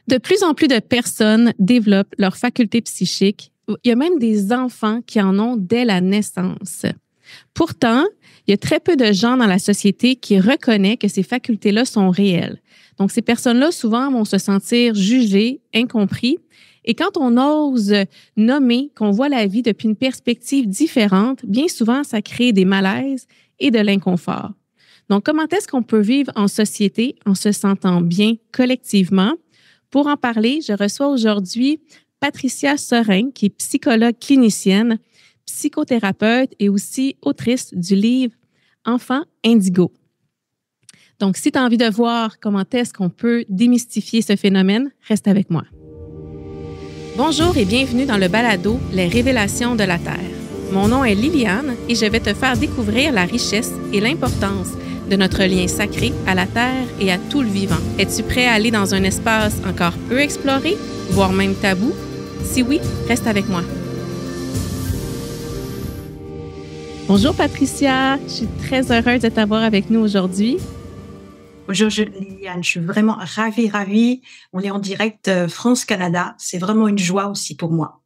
De plus en plus de personnes développent leurs facultés psychiques. Il y a même des enfants qui en ont dès la naissance. Pourtant, il y a très peu de gens dans la société qui reconnaissent que ces facultés-là sont réelles. Donc, ces personnes-là, souvent, vont se sentir jugées, incompris. Et quand on ose nommer qu'on voit la vie depuis une perspective différente, bien souvent, ça crée des malaises et de l'inconfort. Donc, comment est-ce qu'on peut vivre en société en se sentant bien collectivement? Pour en parler, je reçois aujourd'hui Patricia Serin, qui est psychologue clinicienne, psychothérapeute et aussi autrice du livre Enfants Indigo. Donc, si tu as envie de voir comment est-ce qu'on peut démystifier ce phénomène, reste avec moi. Bonjour et bienvenue dans le balado Les Révélations de la Terre. Mon nom est Liliane et je vais te faire découvrir la richesse et l'importance de notre lien sacré à la Terre et à tout le vivant. Es-tu prêt à aller dans un espace encore peu exploré, voire même tabou? Si oui, reste avec moi. Bonjour Patricia, je suis très heureuse de t'avoir avec nous aujourd'hui. Bonjour Liliane, je suis vraiment ravie. On est en direct France-Canada. C'est vraiment une joie aussi pour moi.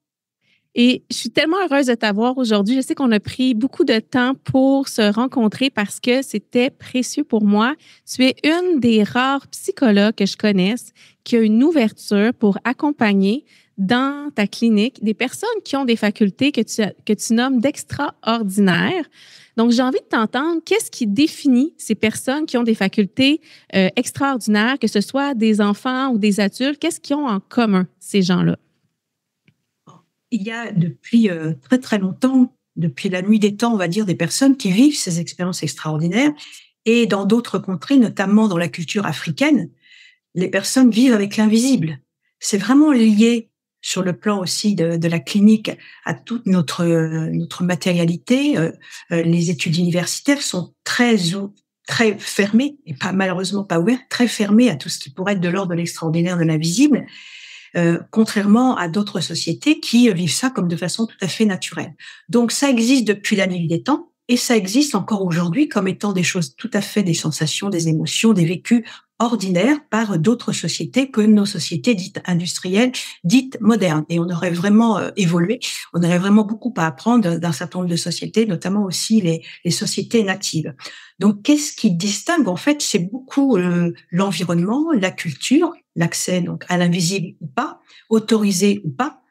Et je suis tellement heureuse de t'avoir aujourd'hui. Je sais qu'on a pris beaucoup de temps pour se rencontrer parce que c'était précieux pour moi. Tu es une des rares psychologues que je connaisse qui a une ouverture pour accompagner dans ta clinique des personnes qui ont des facultés que tu nommes d'extraordinaires. Donc, j'ai envie de t'entendre, qu'est-ce qui définit ces personnes qui ont des facultés extraordinaires, que ce soit des enfants ou des adultes? Qu'est-ce qu'ils ont en commun, ces gens-là? Il y a depuis très très longtemps, depuis la nuit des temps, on va dire, des personnes qui vivent ces expériences extraordinaires. Et dans d'autres contrées, notamment dans la culture africaine, les personnes vivent avec l'invisible. C'est vraiment lié sur le plan aussi de la clinique à toute notre matérialité. Les études universitaires sont très fermées, et malheureusement pas ouvertes, très fermées à tout ce qui pourrait être de l'ordre de l'extraordinaire, de l'invisible. Contrairement à d'autres sociétés qui vivent ça comme de façon tout à fait naturelle. Donc ça existe depuis la nuit des temps et ça existe encore aujourd'hui comme étant des choses tout à fait, des sensations, des émotions, des vécus ordinaires par d'autres sociétés que nos sociétés dites industrielles, dites modernes. Et on aurait vraiment évolué, on aurait vraiment beaucoup à apprendre d'un certain nombre de sociétés, notamment aussi les sociétés natives. Donc qu'est-ce qui distingue en fait? C'est beaucoup l'environnement, la culture, l'accès donc à l'invisible ou pas, autorisé ou pas,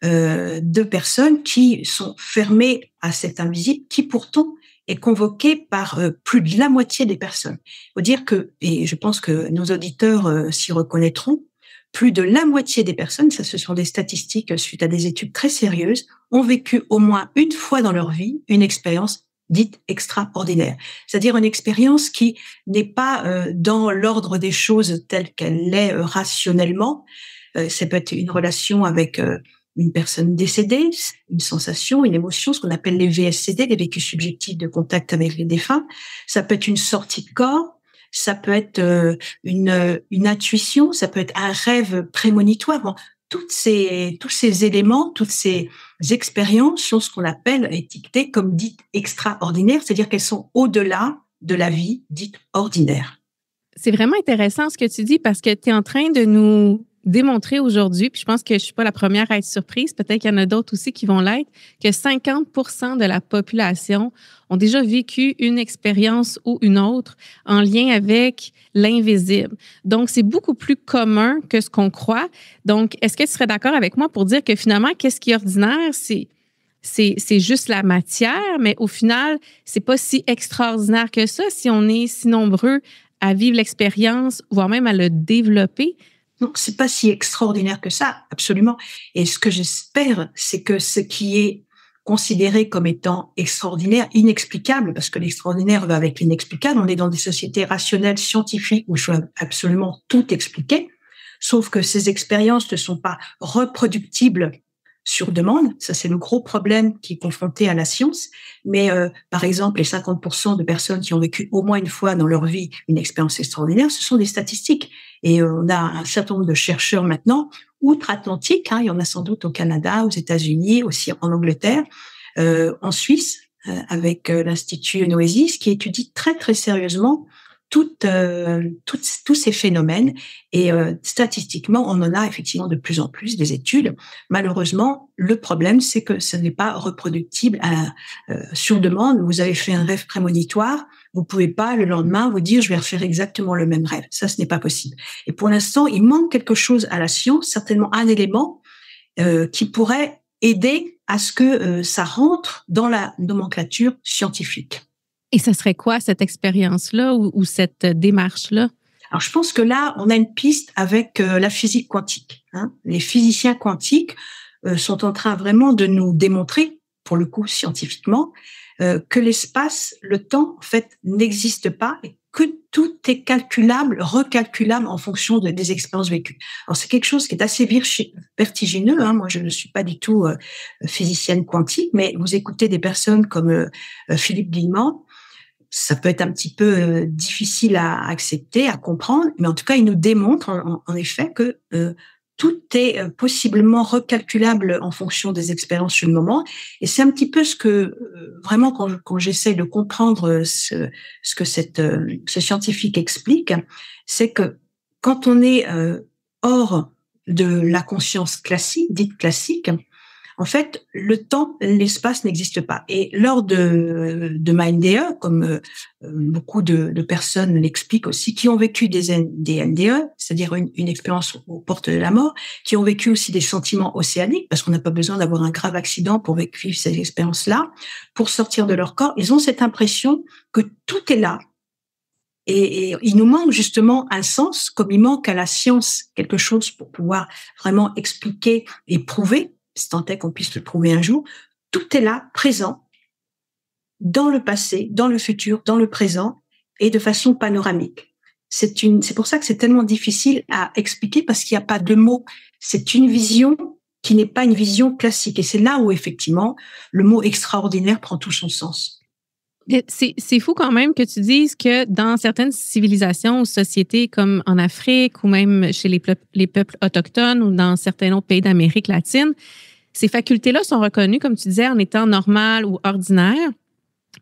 de personnes qui sont fermées à cet invisible, qui pourtant est convoqué par plus de la moitié des personnes. Il faut dire que, et je pense que nos auditeurs s'y reconnaîtront, plus de la moitié des personnes, ça ce sont des statistiques suite à des études très sérieuses, ont vécu au moins une fois dans leur vie une expérience dite extraordinaire. C'est-à-dire une expérience qui n'est pas dans l'ordre des choses telle qu'elle l'est rationnellement. Ça peut être une relation avec une personne décédée, une sensation, une émotion, ce qu'on appelle les VSCD, les vécus subjectifs de contact avec les défunts. Ça peut être une sortie de corps, ça peut être une intuition, ça peut être un rêve prémonitoire. Bon, tous ces éléments, toutes ces expériences sont ce qu'on appelle étiquetées comme dites extraordinaires, c'est-à-dire qu'elles sont au-delà de la vie dite ordinaire. C'est vraiment intéressant ce que tu dis parce que tu es en train de nous démontrer aujourd'hui, puis je pense que je suis pas la première à être surprise, peut-être qu'il y en a d'autres aussi qui vont l'être, que 50% de la population ont déjà vécu une expérience ou une autre en lien avec l'invisible. Donc, c'est beaucoup plus commun que ce qu'on croit. Donc, est-ce que tu serais d'accord avec moi pour dire que finalement, qu'est-ce qui est ordinaire, c'est juste la matière, mais au final, c'est pas si extraordinaire que ça si on est si nombreux à vivre l'expérience, voire même à le développer. Non, c'est pas si extraordinaire que ça, absolument. Et ce que j'espère, c'est que ce qui est considéré comme étant extraordinaire, inexplicable, parce que l'extraordinaire va avec l'inexplicable. On est dans des sociétés rationnelles, scientifiques, où je veux absolument tout expliquer. Sauf que ces expériences ne sont pas reproductibles sur demande. Ça, c'est le gros problème qui est confronté à la science. Mais par exemple, les 50% de personnes qui ont vécu au moins une fois dans leur vie une expérience extraordinaire, ce sont des statistiques. Et on a un certain nombre de chercheurs maintenant, outre-Atlantique, il y en a sans doute au Canada, aux États-Unis, aussi en Angleterre, en Suisse, avec l'Institut Noesis, qui étudie très très sérieusement tous ces phénomènes. Et statistiquement, on en a effectivement de plus en plus des études. Malheureusement, le problème, c'est que ce n'est pas reproductible sur demande. Vous avez fait un rêve prémonitoire, vous pouvez pas le lendemain vous dire je vais refaire exactement le même rêve. Ça, ce n'est pas possible. Et pour l'instant, il manque quelque chose à la science, certainement un élément qui pourrait aider à ce que ça rentre dans la nomenclature scientifique. Et ça serait quoi cette expérience-là ou cette démarche-là? Alors, je pense que là, on a une piste avec la physique quantique. Les physiciens quantiques sont en train vraiment de nous démontrer, pour le coup scientifiquement, que l'espace, le temps, en fait, n'existe pas et que tout est calculable, recalculable en fonction des expériences vécues. Alors, c'est quelque chose qui est assez vertigineux. Moi, je ne suis pas du tout physicienne quantique, mais vous écoutez des personnes comme Philippe Guillemot, ça peut être un petit peu difficile à accepter, à comprendre, mais en tout cas, il nous démontre en effet que tout est possiblement recalculable en fonction des expériences sur le moment. Et c'est un petit peu ce que vraiment quand j'essaie de comprendre ce que ce scientifique explique, c'est que quand on est hors de la conscience classique, dite classique, en fait, le temps, l'espace n'existe pas. Et lors de MindDE, comme beaucoup de personnes l'expliquent aussi, qui ont vécu des NDE, c'est-à-dire une expérience aux portes de la mort, qui ont vécu aussi des sentiments océaniques, parce qu'on n'a pas besoin d'avoir un grave accident pour vivre ces expériences-là, pour sortir de leur corps, ils ont cette impression que tout est là. Et il nous manque justement un sens, comme il manque à la science quelque chose pour pouvoir vraiment expliquer et prouver, si tant est qu'on puisse le prouver un jour, tout est là, présent, dans le passé, dans le futur, dans le présent, et de façon panoramique. C'est pour ça que c'est tellement difficile à expliquer, parce qu'il n'y a pas de mots. C'est une vision qui n'est pas une vision classique. Et c'est là où, effectivement, le mot extraordinaire prend tout son sens. C'est fou quand même que tu dises que dans certaines civilisations ou sociétés comme en Afrique ou même chez les peuples autochtones ou dans certains autres pays d'Amérique latine, ces facultés-là sont reconnues, comme tu disais, en étant normales ou ordinaires.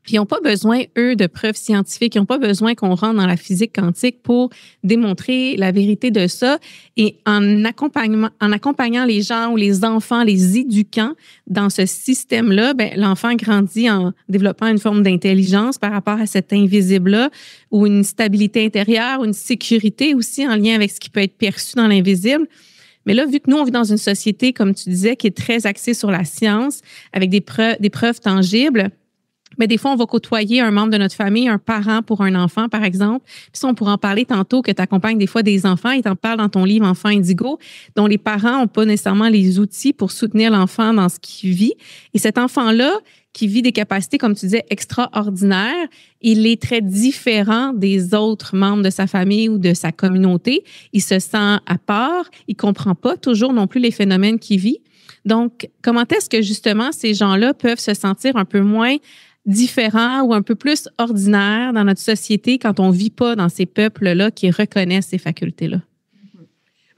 Puis ils n'ont pas besoin, eux, de preuves scientifiques. Ils n'ont pas besoin qu'on rentre dans la physique quantique pour démontrer la vérité de ça. Et en accompagnant les gens ou les enfants, les éduquant dans ce système-là, ben, l'enfant grandit en développant une forme d'intelligence par rapport à cet invisible-là ou une stabilité intérieure ou une sécurité aussi en lien avec ce qui peut être perçu dans l'invisible. Mais là, vu que nous, on vit dans une société, comme tu disais, qui est très axée sur la science, avec des preuves tangibles, mais des fois, on va côtoyer un membre de notre famille, un parent pour un enfant, par exemple. Puis ça, on pourra en parler tantôt, que tu accompagnes des fois des enfants, et t'en parles dans ton livre Enfant Indigo, dont les parents n'ont pas nécessairement les outils pour soutenir l'enfant dans ce qu'il vit. Et cet enfant-là, qui vit des capacités, comme tu disais, extraordinaires, il est très différent des autres membres de sa famille ou de sa communauté. Il se sent à part, il comprend pas toujours non plus les phénomènes qu'il vit. Donc, comment est-ce que justement ces gens-là peuvent se sentir un peu moins différents ou un peu plus ordinaires dans notre société quand on vit pas dans ces peuples-là qui reconnaissent ces facultés-là?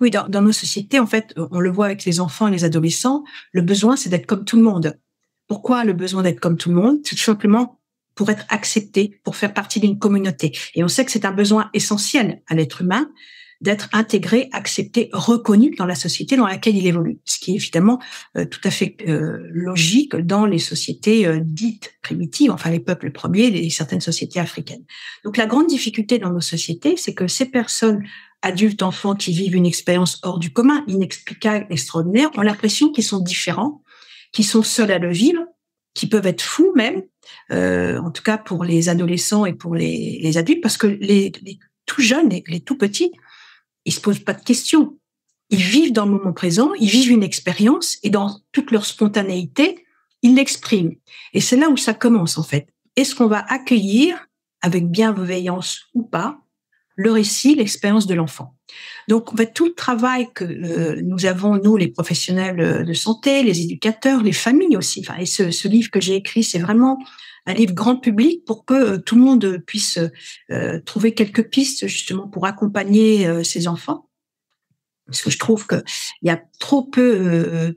Oui, dans nos sociétés, en fait, on le voit avec les enfants et les adolescents, le besoin, c'est d'être comme tout le monde. Pourquoi le besoin d'être comme tout le monde? C'est tout simplement pour être accepté, pour faire partie d'une communauté. Et on sait que c'est un besoin essentiel à l'être humain, d'être intégré, accepté, reconnu dans la société dans laquelle il évolue. Ce qui est évidemment tout à fait logique dans les sociétés dites primitives, enfin les peuples premiers, certaines sociétés africaines. Donc la grande difficulté dans nos sociétés, c'est que ces personnes, adultes, enfants, qui vivent une expérience hors du commun, inexplicable, extraordinaire, ont l'impression qu'ils sont différents, qui sont seuls à le vivre, qui peuvent être fous même, en tout cas pour les adolescents et pour les adultes, parce que les tout jeunes, les tout petits, ils se posent pas de questions. Ils vivent dans le moment présent, ils vivent une expérience et dans toute leur spontanéité, ils l'expriment. Et c'est là où ça commence en fait. Est-ce qu'on va accueillir, avec bienveillance ou pas, le récit, l'expérience de l'enfant? Donc, en fait, tout le travail que nous avons, nous, les professionnels de santé, les éducateurs, les familles aussi. Enfin, et ce livre que j'ai écrit, c'est vraiment un livre grand public pour que tout le monde puisse trouver quelques pistes justement pour accompagner ses enfants. Parce que je trouve qu'il y a trop peu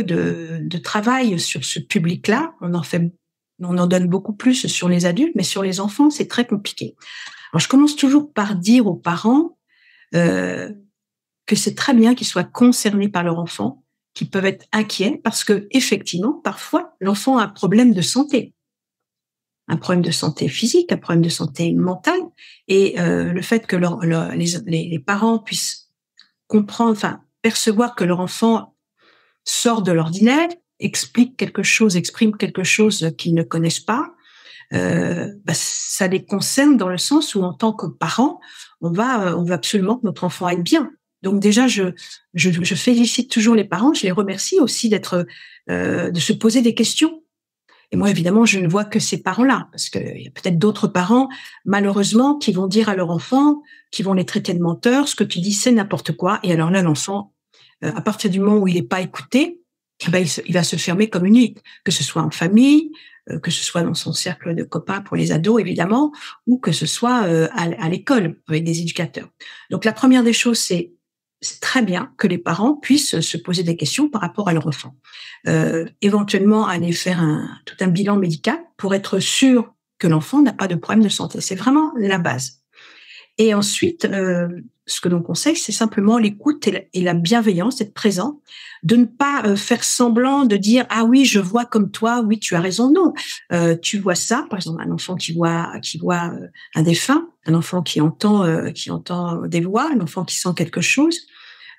de travail sur ce public-là. On en fait On en donne beaucoup plus sur les adultes, mais sur les enfants, c'est très compliqué. Alors, je commence toujours par dire aux parents que c'est très bien qu'ils soient concernés par leur enfant, qu'ils peuvent être inquiets parce que effectivement, parfois, l'enfant a un problème de santé physique, un problème de santé mentale, et le fait que les parents puissent comprendre, enfin percevoir que leur enfant sort de l'ordinaire, exprime quelque chose qu'ils ne connaissent pas, ça les concerne dans le sens où en tant que parents, on veut absolument que notre enfant aille bien. Donc déjà, je félicite toujours les parents, je les remercie aussi de se poser des questions. Et moi, évidemment, je ne vois que ces parents-là, parce qu'il y a peut-être d'autres parents, malheureusement, qui vont dire à leur enfant, qui vont les traiter de menteurs, ce que tu dis, c'est n'importe quoi. Et alors là, l'enfant, à partir du moment où il n'est pas écouté, il va se fermer comme une huître, que ce soit en famille, que ce soit dans son cercle de copains pour les ados, évidemment, ou que ce soit à l'école, avec des éducateurs. Donc, la première des choses, c'est très bien que les parents puissent se poser des questions par rapport à leur enfant. Éventuellement, aller faire tout un bilan médical pour être sûr que l'enfant n'a pas de problème de santé. C'est vraiment la base. Et ensuite, ce que l'on conseille, c'est simplement l'écoute et la bienveillance, d'être présent, de ne pas faire semblant de dire « Ah oui, je vois comme toi, oui, tu as raison ». Non, tu vois ça, par exemple, un enfant qui voit un défunt, un enfant qui entend des voix, un enfant qui sent quelque chose,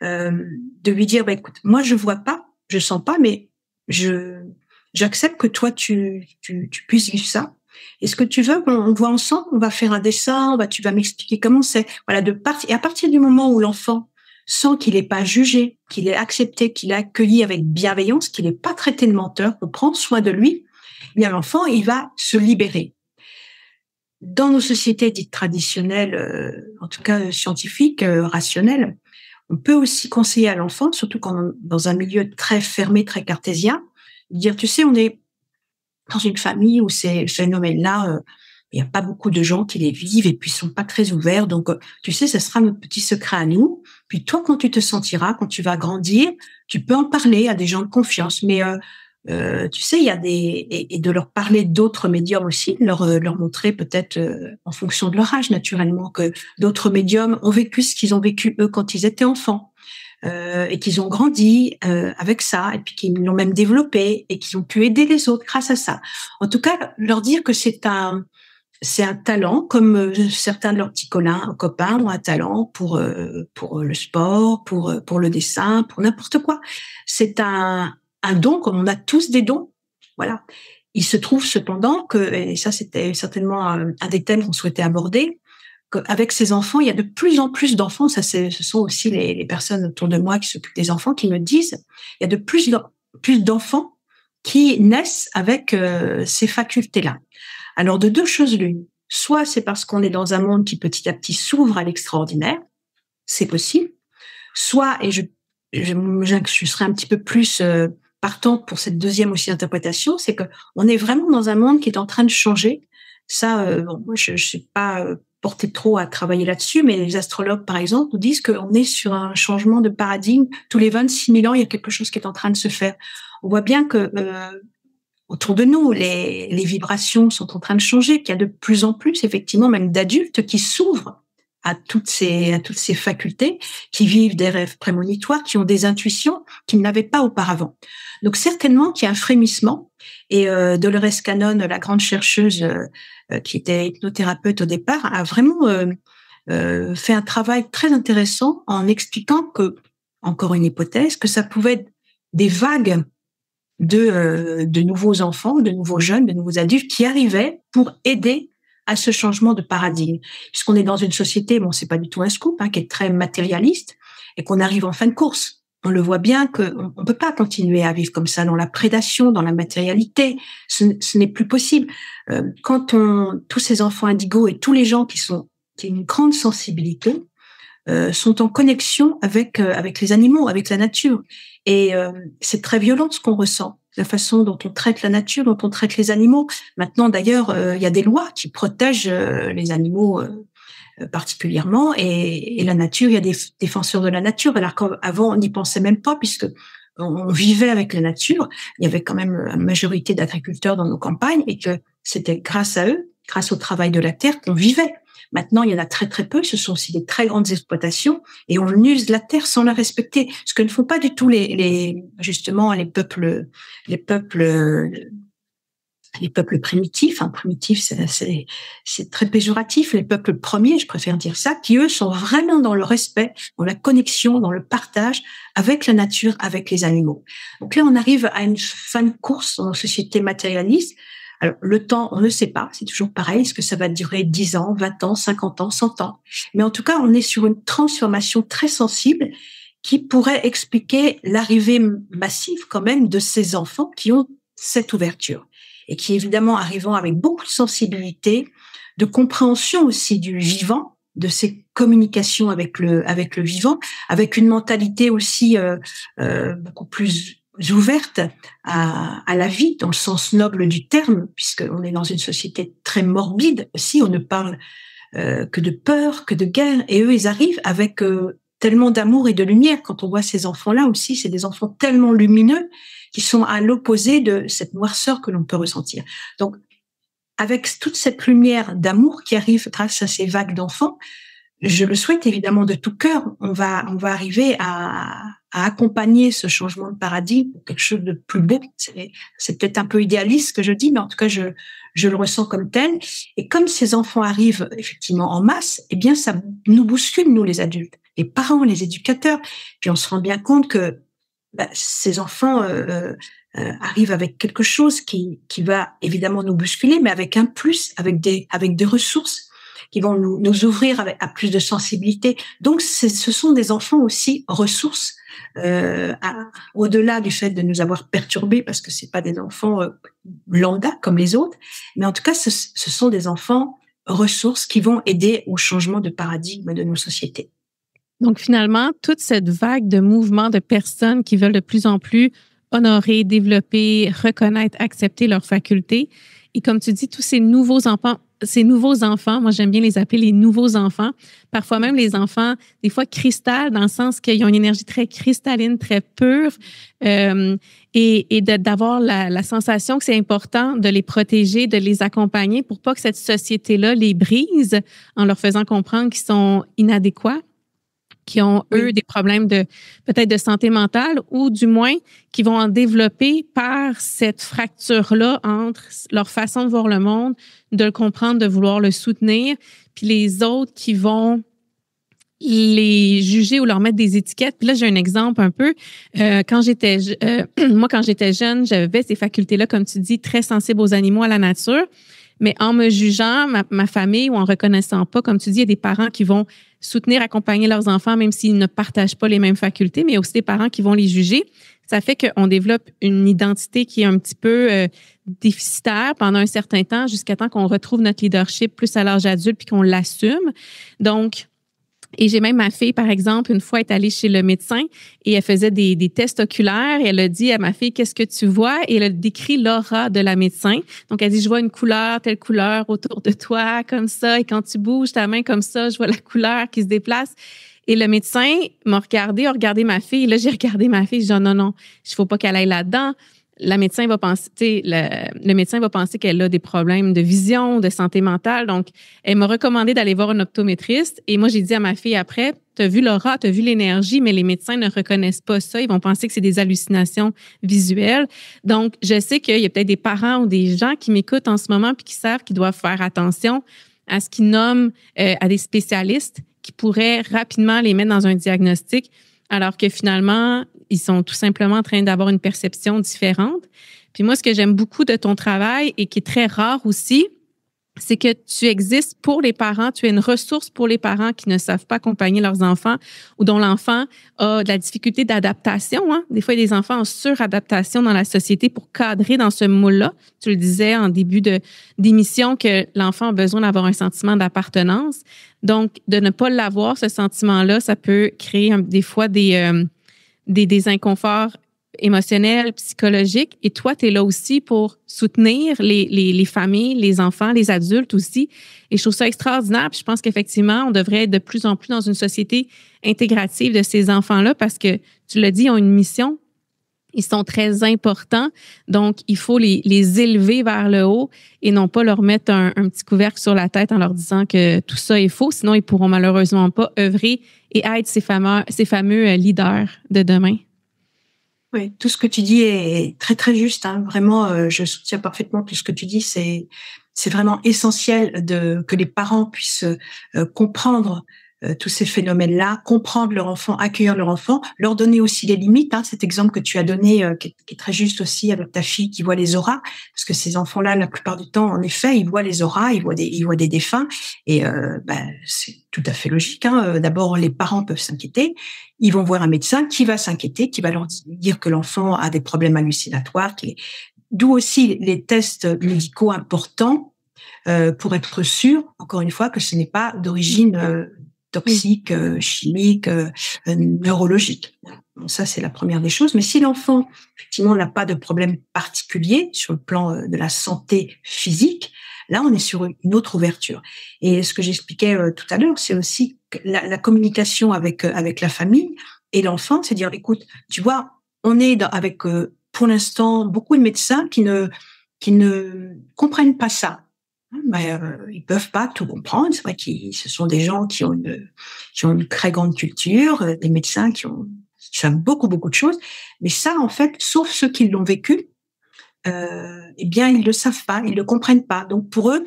de lui dire « Écoute, moi je vois pas, je sens pas, mais j'accepte que toi tu puisses vivre ça. Est-ce que tu veux qu'on voit ensemble, on va faire un dessin, tu vas m'expliquer comment c'est ». Voilà, et à partir du moment où l'enfant sent qu'il n'est pas jugé, qu'il est accepté, qu'il est accueilli avec bienveillance, qu'il n'est pas traité de menteur, qu'on prend soin de lui, eh bien l'enfant, il va se libérer. Dans nos sociétés dites traditionnelles, en tout cas scientifiques, rationnelles, on peut aussi conseiller à l'enfant, surtout quand on est dans un milieu très fermé, très cartésien, de dire, tu sais, on est dans une famille où ces phénomènes-là, il n'y a pas beaucoup de gens qui les vivent et puis ils sont pas très ouverts. Donc, tu sais, ce sera notre petit secret à nous. Puis toi, quand tu te sentiras, quand tu vas grandir, tu peux en parler à des gens de confiance. Mais tu sais, il y a et de leur parler d'autres médiums aussi, leur montrer peut-être en fonction de leur âge naturellement que d'autres médiums ont vécu ce qu'ils ont vécu eux quand ils étaient enfants. Et qu'ils ont grandi avec ça, et puis qu'ils l'ont même développé, et qu'ils ont pu aider les autres grâce à ça. En tout cas, leur dire que c'est un talent, comme certains de leurs petits copains ont un talent pour le sport, pour le dessin, pour n'importe quoi. C'est un don, comme on a tous des dons. Voilà. Il se trouve cependant que, et ça c'était certainement un des thèmes qu'on souhaitait aborder, avec ces enfants, il y a de plus en plus d'enfants, ce sont aussi les personnes autour de moi qui s'occupent des enfants qui me disent, il y a de plus d'enfants qui naissent avec ces facultés-là. Alors de deux choses l'une, soit c'est parce qu'on est dans un monde qui petit à petit s'ouvre à l'extraordinaire, c'est possible, soit, et je serais un petit peu plus partante pour cette deuxième aussi interprétation, c'est que on est vraiment dans un monde qui est en train de changer. Ça, moi je suis pas porté trop à travailler là-dessus, mais les astrologues, par exemple, nous disent qu'on est sur un changement de paradigme. Tous les 26 000 ans, il y a quelque chose qui est en train de se faire. On voit bien que autour de nous, les vibrations sont en train de changer, qu'il y a de plus en plus, effectivement, même d'adultes qui s'ouvrent à toutes ces facultés, qui vivent des rêves prémonitoires, qui ont des intuitions qu'ils n'avaient pas auparavant. Donc certainement qu'il y a un frémissement. Et Dolores Cannon, la grande chercheuse qui était hypnothérapeute au départ, a vraiment fait un travail très intéressant en expliquant que, encore une hypothèse, que ça pouvait être des vagues de nouveaux enfants, de nouveaux jeunes, de nouveaux adultes qui arrivaient pour aider à ce changement de paradigme. Puisqu'on est dans une société, bon, c'est pas du tout un scoop, qui est très matérialiste, et qu'on arrive en fin de course. On le voit bien qu'on peut pas continuer à vivre comme ça, dans la prédation, dans la matérialité. Ce n'est plus possible. Quand tous ces enfants indigos et tous les gens qui ont une grande sensibilité, sont en connexion avec les animaux, avec la nature. Et c'est très violent ce qu'on ressent, la façon dont on traite la nature, dont on traite les animaux. Maintenant, d'ailleurs, il y a des lois qui protègent les animaux particulièrement, et la nature, il y a des défenseurs de la nature, alors qu'avant, on n'y pensait même pas, puisque on vivait avec la nature. Il y avait quand même une majorité d'agriculteurs dans nos campagnes et que c'était grâce à eux, grâce au travail de la terre qu'on vivait. Maintenant, il y en a très très peu. Ce sont aussi des très grandes exploitations et on use la terre sans la respecter. Ce que ne font pas du tout justement les peuples primitifs. Primitifs, c'est très péjoratif. Les peuples premiers, je préfère dire ça, qui eux sont vraiment dans le respect, dans la connexion, dans le partage avec la nature, avec les animaux. Donc là, on arrive à une fin de course dans une société matérialiste. Alors, le temps, on ne sait pas, c'est toujours pareil. Est-ce que ça va durer 10 ans, 20 ans, 50 ans, 100 ans? Mais en tout cas, on est sur une transformation très sensible qui pourrait expliquer l'arrivée massive quand même de ces enfants qui ont cette ouverture et qui, évidemment, arrivant avec beaucoup de sensibilité, de compréhension aussi du vivant, de ces communications avec le vivant, avec une mentalité aussi beaucoup plus ouverte à la vie, dans le sens noble du terme, puisqu'on est dans une société très morbide aussi, on ne parle que de peur, que de guerre, et eux, ils arrivent avec tellement d'amour et de lumière. Quand on voit ces enfants-là aussi, c'est des enfants tellement lumineux qui sont à l'opposé de cette noirceur que l'on peut ressentir. Donc, avec toute cette lumière d'amour qui arrive grâce à ces vagues d'enfants, je le souhaite évidemment de tout cœur. On va arriver à accompagner ce changement de paradigme pour quelque chose de plus beau. C'est peut-être un peu idéaliste ce que je dis, mais en tout cas, je le ressens comme tel. Et comme ces enfants arrivent effectivement en masse, eh bien, ça nous bouscule, nous les adultes, les parents, les éducateurs. Puis on se rend bien compte que ces enfants arrivent avec quelque chose qui va évidemment nous bousculer, mais avec un plus, avec des ressources qui vont nous ouvrir à plus de sensibilité. Donc, ce sont des enfants aussi ressources, au-delà du fait de nous avoir perturbés, parce que c'est pas des enfants lambda comme les autres, mais en tout cas, ce sont des enfants ressources qui vont aider au changement de paradigme de nos sociétés. Donc, finalement, toute cette vague de mouvements de personnes qui veulent de plus en plus honorer, développer, reconnaître, accepter leurs facultés. Et comme tu dis, tous ces nouveaux enfants, moi j'aime bien les appeler les nouveaux enfants, parfois même les enfants, des fois cristal, dans le sens qu'ils ont une énergie très cristalline, très pure, et d'avoir la sensation que c'est important de les protéger, de les accompagner pour pas que cette société-là les brise en leur faisant comprendre qu'ils sont inadéquats, qui ont, eux, des problèmes peut-être de santé mentale ou du moins qui vont en développer par cette fracture-là entre leur façon de voir le monde, de le comprendre, de vouloir le soutenir, puis les autres qui vont les juger ou leur mettre des étiquettes. Puis là, j'ai un exemple un peu. Quand j'étais jeune, j'avais ces facultés-là, comme tu dis, très sensibles aux animaux, à la nature. Mais en me jugeant, ma famille, ou en reconnaissant pas, comme tu dis, il y a des parents qui vont soutenir, accompagner leurs enfants, même s'ils ne partagent pas les mêmes facultés, mais aussi des parents qui vont les juger. Ça fait qu'on développe une identité qui est un petit peu déficitaire pendant un certain temps, jusqu'à temps qu'on retrouve notre leadership plus à l'âge adulte puis qu'on l'assume. Donc, et j'ai même ma fille, par exemple, une fois est allée chez le médecin et elle faisait des tests oculaires et elle a dit à ma fille, qu'est-ce que tu vois? Et elle a décrit l'aura de la médecin. Donc, elle dit, je vois une couleur, telle couleur autour de toi, comme ça. Et quand tu bouges ta main comme ça, je vois la couleur qui se déplace. Et le médecin m'a regardé, a regardé ma fille. Et là, j'ai regardé ma fille. Je dis, non, il faut pas qu'elle aille là-dedans. Le médecin va penser qu'elle a des problèmes de vision, de santé mentale. Donc, elle m'a recommandé d'aller voir un optométriste. Et moi, j'ai dit à ma fille après, t'as vu l'aura, t'as vu l'énergie, mais les médecins ne reconnaissent pas ça. Ils vont penser que c'est des hallucinations visuelles. Donc, je sais qu'il y a peut-être des parents ou des gens qui m'écoutent en ce moment puis qui savent qu'ils doivent faire attention à ce qu'ils nomment à des spécialistes qui pourraient rapidement les mettre dans un diagnostic, alors que finalement, ils sont tout simplement en train d'avoir une perception différente. Puis moi, ce que j'aime beaucoup de ton travail et qui est très rare aussi, c'est que tu existes pour les parents, tu es une ressource pour les parents qui ne savent pas accompagner leurs enfants ou dont l'enfant a de la difficulté d'adaptation. Hein? Des fois, il y a des enfants en suradaptation dans la société pour cadrer dans ce moule-là. Tu le disais en début d'émission que l'enfant a besoin d'avoir un sentiment d'appartenance. Donc, de ne pas l'avoir, ce sentiment-là, ça peut créer des fois des inconforts émotionnels, psychologiques. Et toi, tu es là aussi pour soutenir les familles, les enfants, les adultes aussi. Et je trouve ça extraordinaire. Puis je pense qu'effectivement, on devrait être de plus en plus dans une société intégrative de ces enfants-là parce que, tu l'as dit, ils ont une mission. ils sont très importants. Donc, il faut les élever vers le haut et non pas leur mettre un petit couvercle sur la tête en leur disant que tout ça est faux. Sinon, ils pourront malheureusement pas œuvrer et être ces fameux leaders de demain. Oui, tout ce que tu dis est très, très juste. Hein. Vraiment, je soutiens parfaitement tout ce que tu dis. C'est vraiment essentiel que les parents puissent comprendre tous ces phénomènes-là, comprendre leur enfant, accueillir leur enfant, leur donner aussi des limites. Hein, cet exemple que tu as donné, qui est très juste aussi avec ta fille qui voit les auras, parce que ces enfants-là, la plupart du temps, en effet, ils voient les auras, ils voient des défunts, et c'est tout à fait logique. Hein. D'abord, les parents peuvent s'inquiéter. Ils vont voir un médecin qui va s'inquiéter, qui va leur dire que l'enfant a des problèmes hallucinatoires, d'où aussi les tests médicaux importants pour être sûr, encore une fois, que ce n'est pas d'origine toxique, chimique, neurologique. Bon, ça, c'est la première des choses. Mais si l'enfant, effectivement, n'a pas de problème particulier sur le plan de la santé physique, là, on est sur une autre ouverture. Et ce que j'expliquais tout à l'heure, c'est aussi que la communication avec la famille et l'enfant, c'est dire, écoute, tu vois, on est avec, pour l'instant, beaucoup de médecins qui ne comprennent pas ça. Mais ils peuvent pas tout comprendre. C'est vrai que ce sont des gens qui ont une très grande culture, des médecins qui savent beaucoup de choses. Mais ça, en fait, sauf ceux qui l'ont vécu, eh bien, ils le savent pas, ils le comprennent pas. Donc pour eux,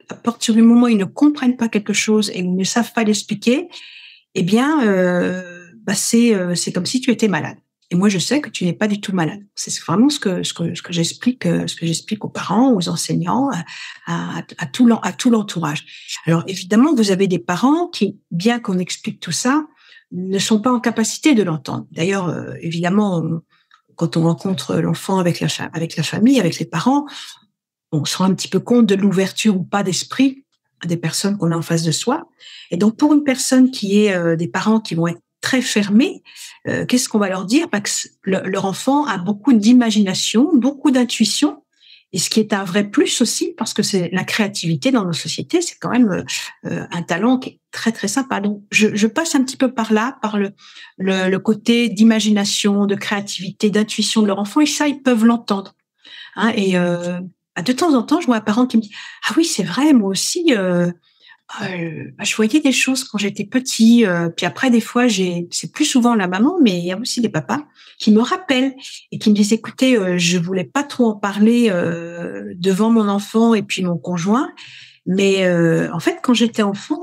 à partir du moment où ils ne comprennent pas quelque chose et ils ne savent pas l'expliquer, eh bien, c'est comme si tu étais malade. Et moi, je sais que tu n'es pas du tout malade. C'est vraiment ce que j'explique aux parents, aux enseignants, à tout l'entourage. Alors, évidemment, vous avez des parents qui, bien qu'on explique tout ça, ne sont pas en capacité de l'entendre. D'ailleurs, évidemment, quand on rencontre l'enfant avec la famille, avec les parents, on se rend un petit peu compte de l'ouverture ou pas d'esprit des personnes qu'on a en face de soi. Et donc, pour une personne qui est des parents qui vont être très fermés, qu'est-ce qu'on va leur dire? Parce que leur enfant a beaucoup d'imagination, beaucoup d'intuition, et ce qui est un vrai plus aussi, parce que c'est la créativité dans nos sociétés, c'est quand même un talent qui est très très sympa. Donc je passe un petit peu par là, par le côté d'imagination, de créativité, d'intuition de leur enfant, et ça ils peuvent l'entendre. Hein, et de temps en temps, je vois un parent qui me dit: ah oui, c'est vrai, moi aussi. Je voyais des choses quand j'étais petit, puis après des fois c'est plus souvent la maman, mais il y a aussi des papas qui me rappellent et qui me disent: écoutez, je voulais pas trop en parler devant mon enfant et puis mon conjoint, mais en fait quand j'étais enfant,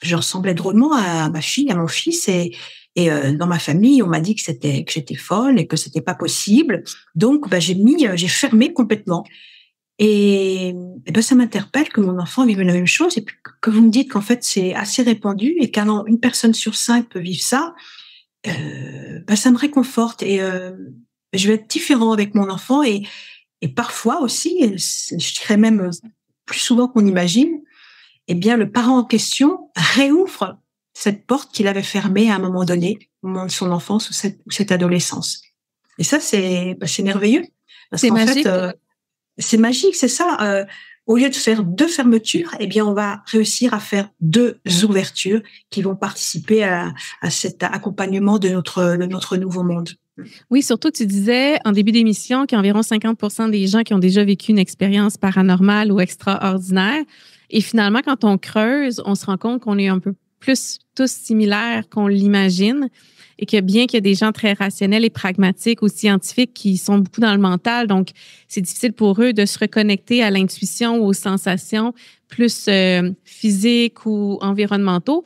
je ressemblais drôlement à ma fille, à mon fils, et dans ma famille on m'a dit que j'étais folle et que c'était pas possible, donc j'ai fermé complètement. Et ça m'interpelle que mon enfant vive la même chose, et puis que vous me dites qu'en fait c'est assez répandu et qu'une personne sur 5 peut vivre ça. Ça me réconforte, et je vais être différent avec mon enfant, et parfois aussi, je dirais même plus souvent qu'on imagine, eh bien le parent en question réouvre cette porte qu'il avait fermée à un moment donné, au moment de son enfance ou cette adolescence. Et ça c'est merveilleux, parce qu'en magique. fait c'est magique, c'est ça. Au lieu de faire 2 fermetures, eh bien, on va réussir à faire 2 ouvertures qui vont participer à cet accompagnement de notre nouveau monde. Oui, surtout que tu disais en début d'émission qu'il y a environ 50% des gens qui ont déjà vécu une expérience paranormale ou extraordinaire. Et finalement, quand on creuse, on se rend compte qu'on est un peu plus tous similaires qu'on l'imagine, et que bien qu'il y a des gens très rationnels et pragmatiques ou scientifiques qui sont beaucoup dans le mental, donc c'est difficile pour eux de se reconnecter à l'intuition ou aux sensations plus physiques ou environnementaux.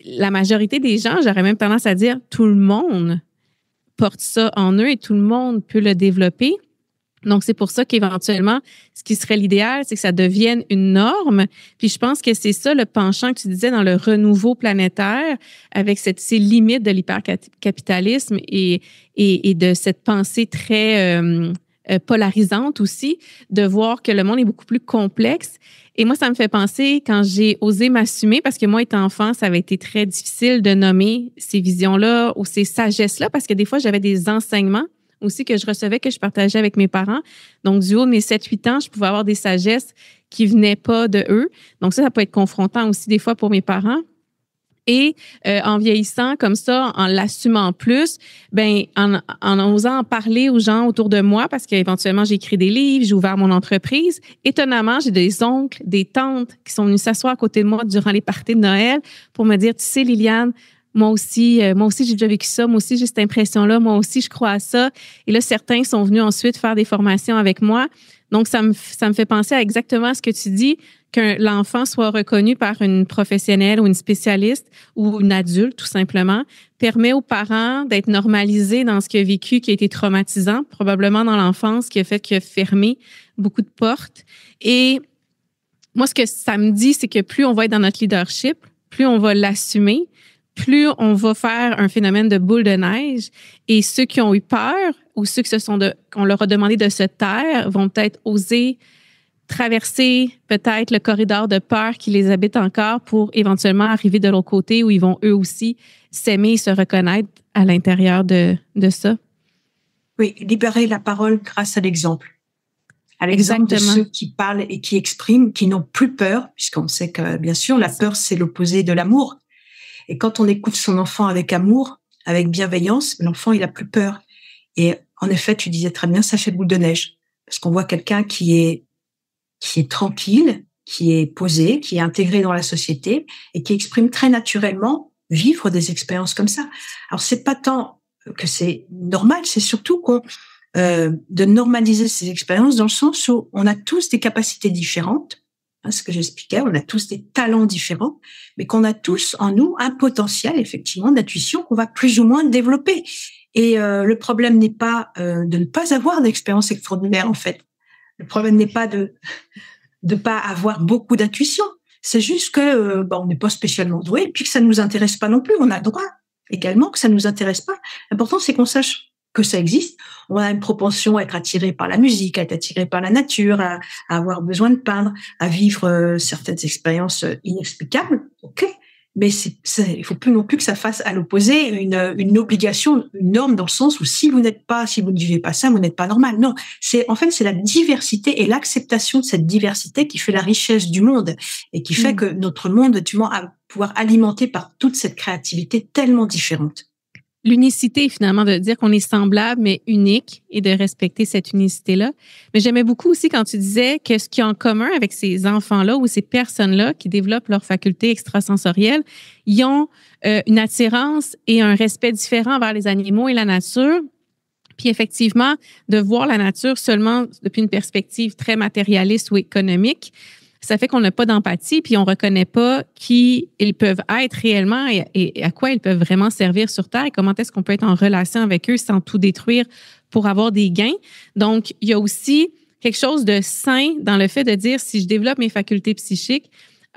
La majorité des gens, j'aurais même tendance à dire tout le monde porte ça en eux et tout le monde peut le développer. Donc, c'est pour ça qu'éventuellement, ce qui serait l'idéal, c'est que ça devienne une norme. Puis, je pense que c'est ça le penchant que tu disais dans le renouveau planétaire, avec ces limites de l'hypercapitalisme et de cette pensée très polarisante aussi, de voir que le monde est beaucoup plus complexe. Et moi, ça me fait penser quand j'ai osé m'assumer, parce que moi, étant enfant, ça avait été très difficile de nommer ces visions-là ou ces sagesses-là, parce que des fois, j'avais des enseignements aussi que je recevais, que je partageais avec mes parents. Donc, du haut de mes 7-8 ans, je pouvais avoir des sagesses qui venaient pas de eux. Donc, ça peut être confrontant aussi des fois pour mes parents. Et en vieillissant comme ça, en l'assumant plus, ben en osant en parler aux gens autour de moi, parce qu'éventuellement j'ai écrit des livres, j'ai ouvert mon entreprise. Étonnamment, j'ai des oncles, des tantes qui sont venus s'asseoir à côté de moi durant les parties de Noël pour me dire, tu sais, Liliane, moi aussi j'ai déjà vécu ça, moi aussi j'ai cette impression-là, moi aussi je crois à ça. Et là, certains sont venus ensuite faire des formations avec moi. Donc ça me fait penser à exactement ce que tu dis, que l'enfant soit reconnu par une professionnelle ou une spécialiste ou une adulte, tout simplement, permet aux parents d'être normalisés dans ce qu'il a vécu, qui a été traumatisant, probablement dans l'enfance, qui a fait qu'il a fermé beaucoup de portes. Et moi, ce que ça me dit, c'est que plus on va être dans notre leadership, plus on va l'assumer, plus on va faire un phénomène de boule de neige. Et ceux qui ont eu peur ou ceux qu'on leur a demandé de se taire vont peut-être oser traverser peut-être le corridor de peur qui les habite encore pour éventuellement arriver de l'autre côté où ils vont eux aussi s'aimer et se reconnaître à l'intérieur de ça. Oui, libérer la parole grâce à l'exemple. À l'exemple de ceux qui parlent et qui expriment, qui n'ont plus peur, puisqu'on sait que, bien sûr, la peur, c'est l'opposé de l'amour. Et quand on écoute son enfant avec amour, avec bienveillance, l'enfant, il a plus peur. Et en effet, tu disais très bien, ça fait boule de neige. Parce qu'on voit quelqu'un qui est tranquille, qui est posé, qui est intégré dans la société et qui exprime très naturellement vivre des expériences comme ça. Alors, c'est pas tant que c'est normal, c'est surtout de normaliser ces expériences dans le sens où on a tous des capacités différentes, ce que j'expliquais, on a tous des talents différents, mais qu'on a tous en nous un potentiel, effectivement, d'intuition qu'on va plus ou moins développer. Et le problème n'est pas de ne pas avoir d'expérience extraordinaire, en fait. Le problème n'est pas de pas avoir beaucoup d'intuition. C'est juste que on n'est pas spécialement doué, et puis que ça ne nous intéresse pas non plus. On a le droit également que ça ne nous intéresse pas. L'important, c'est qu'on sache que ça existe. On a une propension à être attiré par la musique, à être attiré par la nature, à avoir besoin de peindre, à vivre certaines expériences inexplicables. Ok, mais il faut plus non plus que ça fasse à l'opposé une obligation, une norme dans le sens où si vous ne vivez pas ça, vous n'êtes pas normal. Non, c'est la diversité et l'acceptation de cette diversité qui fait la richesse du monde et qui fait que notre monde est à pouvoir alimenter par toute cette créativité tellement différente. L'unicité, finalement, de dire qu'on est semblable, mais unique et de respecter cette unicité-là. Mais j'aimais beaucoup aussi quand tu disais que ce qu'il y a en commun avec ces enfants-là ou ces personnes-là qui développent leurs facultés extrasensorielles, ils ont une attirance et un respect différent envers les animaux et la nature. Puis effectivement, de voir la nature seulement depuis une perspective très matérialiste ou économique, ça fait qu'on n'a pas d'empathie, puis on reconnaît pas qui ils peuvent être réellement et à quoi ils peuvent vraiment servir sur Terre et comment est-ce qu'on peut être en relation avec eux sans tout détruire pour avoir des gains. Donc, il y a aussi quelque chose de sain dans le fait de dire si je développe mes facultés psychiques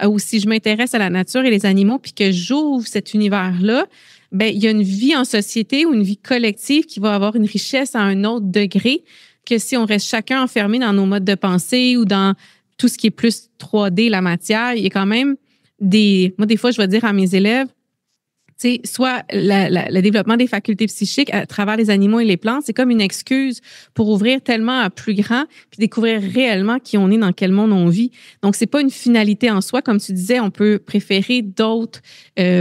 ou si je m'intéresse à la nature et les animaux puis que j'ouvre cet univers-là, ben il y a une vie en société ou une vie collective qui va avoir une richesse à un autre degré que si on reste chacun enfermé dans nos modes de pensée ou dans tout ce qui est plus 3D, la matière, il y a quand même moi, des fois, je vais dire à mes élèves, tu sais, soit le développement des facultés psychiques à travers les animaux et les plantes, c'est comme une excuse pour ouvrir tellement à plus grand puis découvrir réellement qui on est, dans quel monde on vit. Donc, c'est pas une finalité en soi. Comme tu disais, on peut préférer d'autres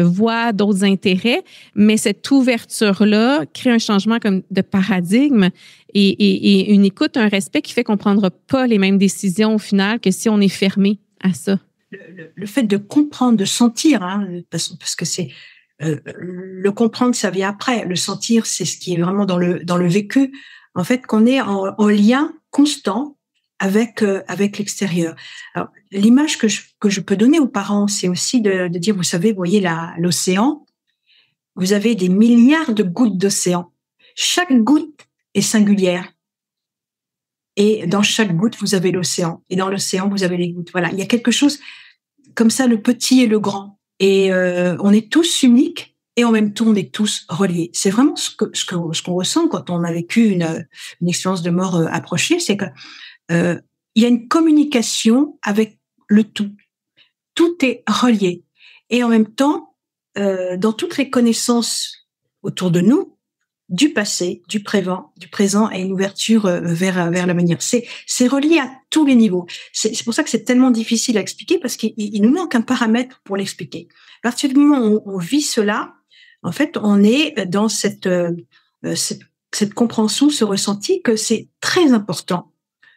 voies, d'autres intérêts, mais cette ouverture-là crée un changement comme de paradigme et une écoute, un respect qui fait qu'on prendra pas les mêmes décisions au final que si on est fermé à ça. Le fait de comprendre, de sentir, parce que c'est le comprendre, ça vient après. Le sentir, c'est ce qui est vraiment dans le vécu. En fait, qu'on est en lien constant avec l'extérieur. Alors, l'image que je peux donner aux parents, c'est aussi de dire, vous savez, vous voyez l'océan, vous avez des milliards de gouttes d'océan. Chaque goutte est singulière. Et dans chaque goutte, vous avez l'océan. Et dans l'océan, vous avez les gouttes. Voilà, il y a quelque chose comme ça, le petit et le grand. Et on est tous uniques et en même temps, on est tous reliés. C'est vraiment ce qu'on ressent quand on a vécu une expérience de mort approchée, c'est que il y a une communication avec le tout. Tout est relié. Et en même temps, dans toutes les connaissances autour de nous, du passé, du présent et une ouverture vers l'avenir. C'est relié à tous les niveaux. C'est pour ça que c'est tellement difficile à expliquer parce qu'il nous manque un paramètre pour l'expliquer. À partir du moment où on vit cela, en fait, on est dans cette compréhension, ce ressenti que c'est très important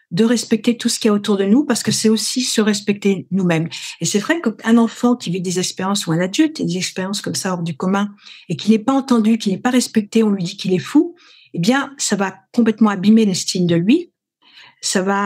de respecter tout ce qu'il y a autour de nous parce que c'est aussi se respecter nous-mêmes. Et c'est vrai qu'un enfant qui vit des expériences ou un adulte et des expériences comme ça hors du commun et qui n'est pas entendu, qui n'est pas respecté, on lui dit qu'il est fou, eh bien, ça va complètement abîmer l'estime de lui, ça va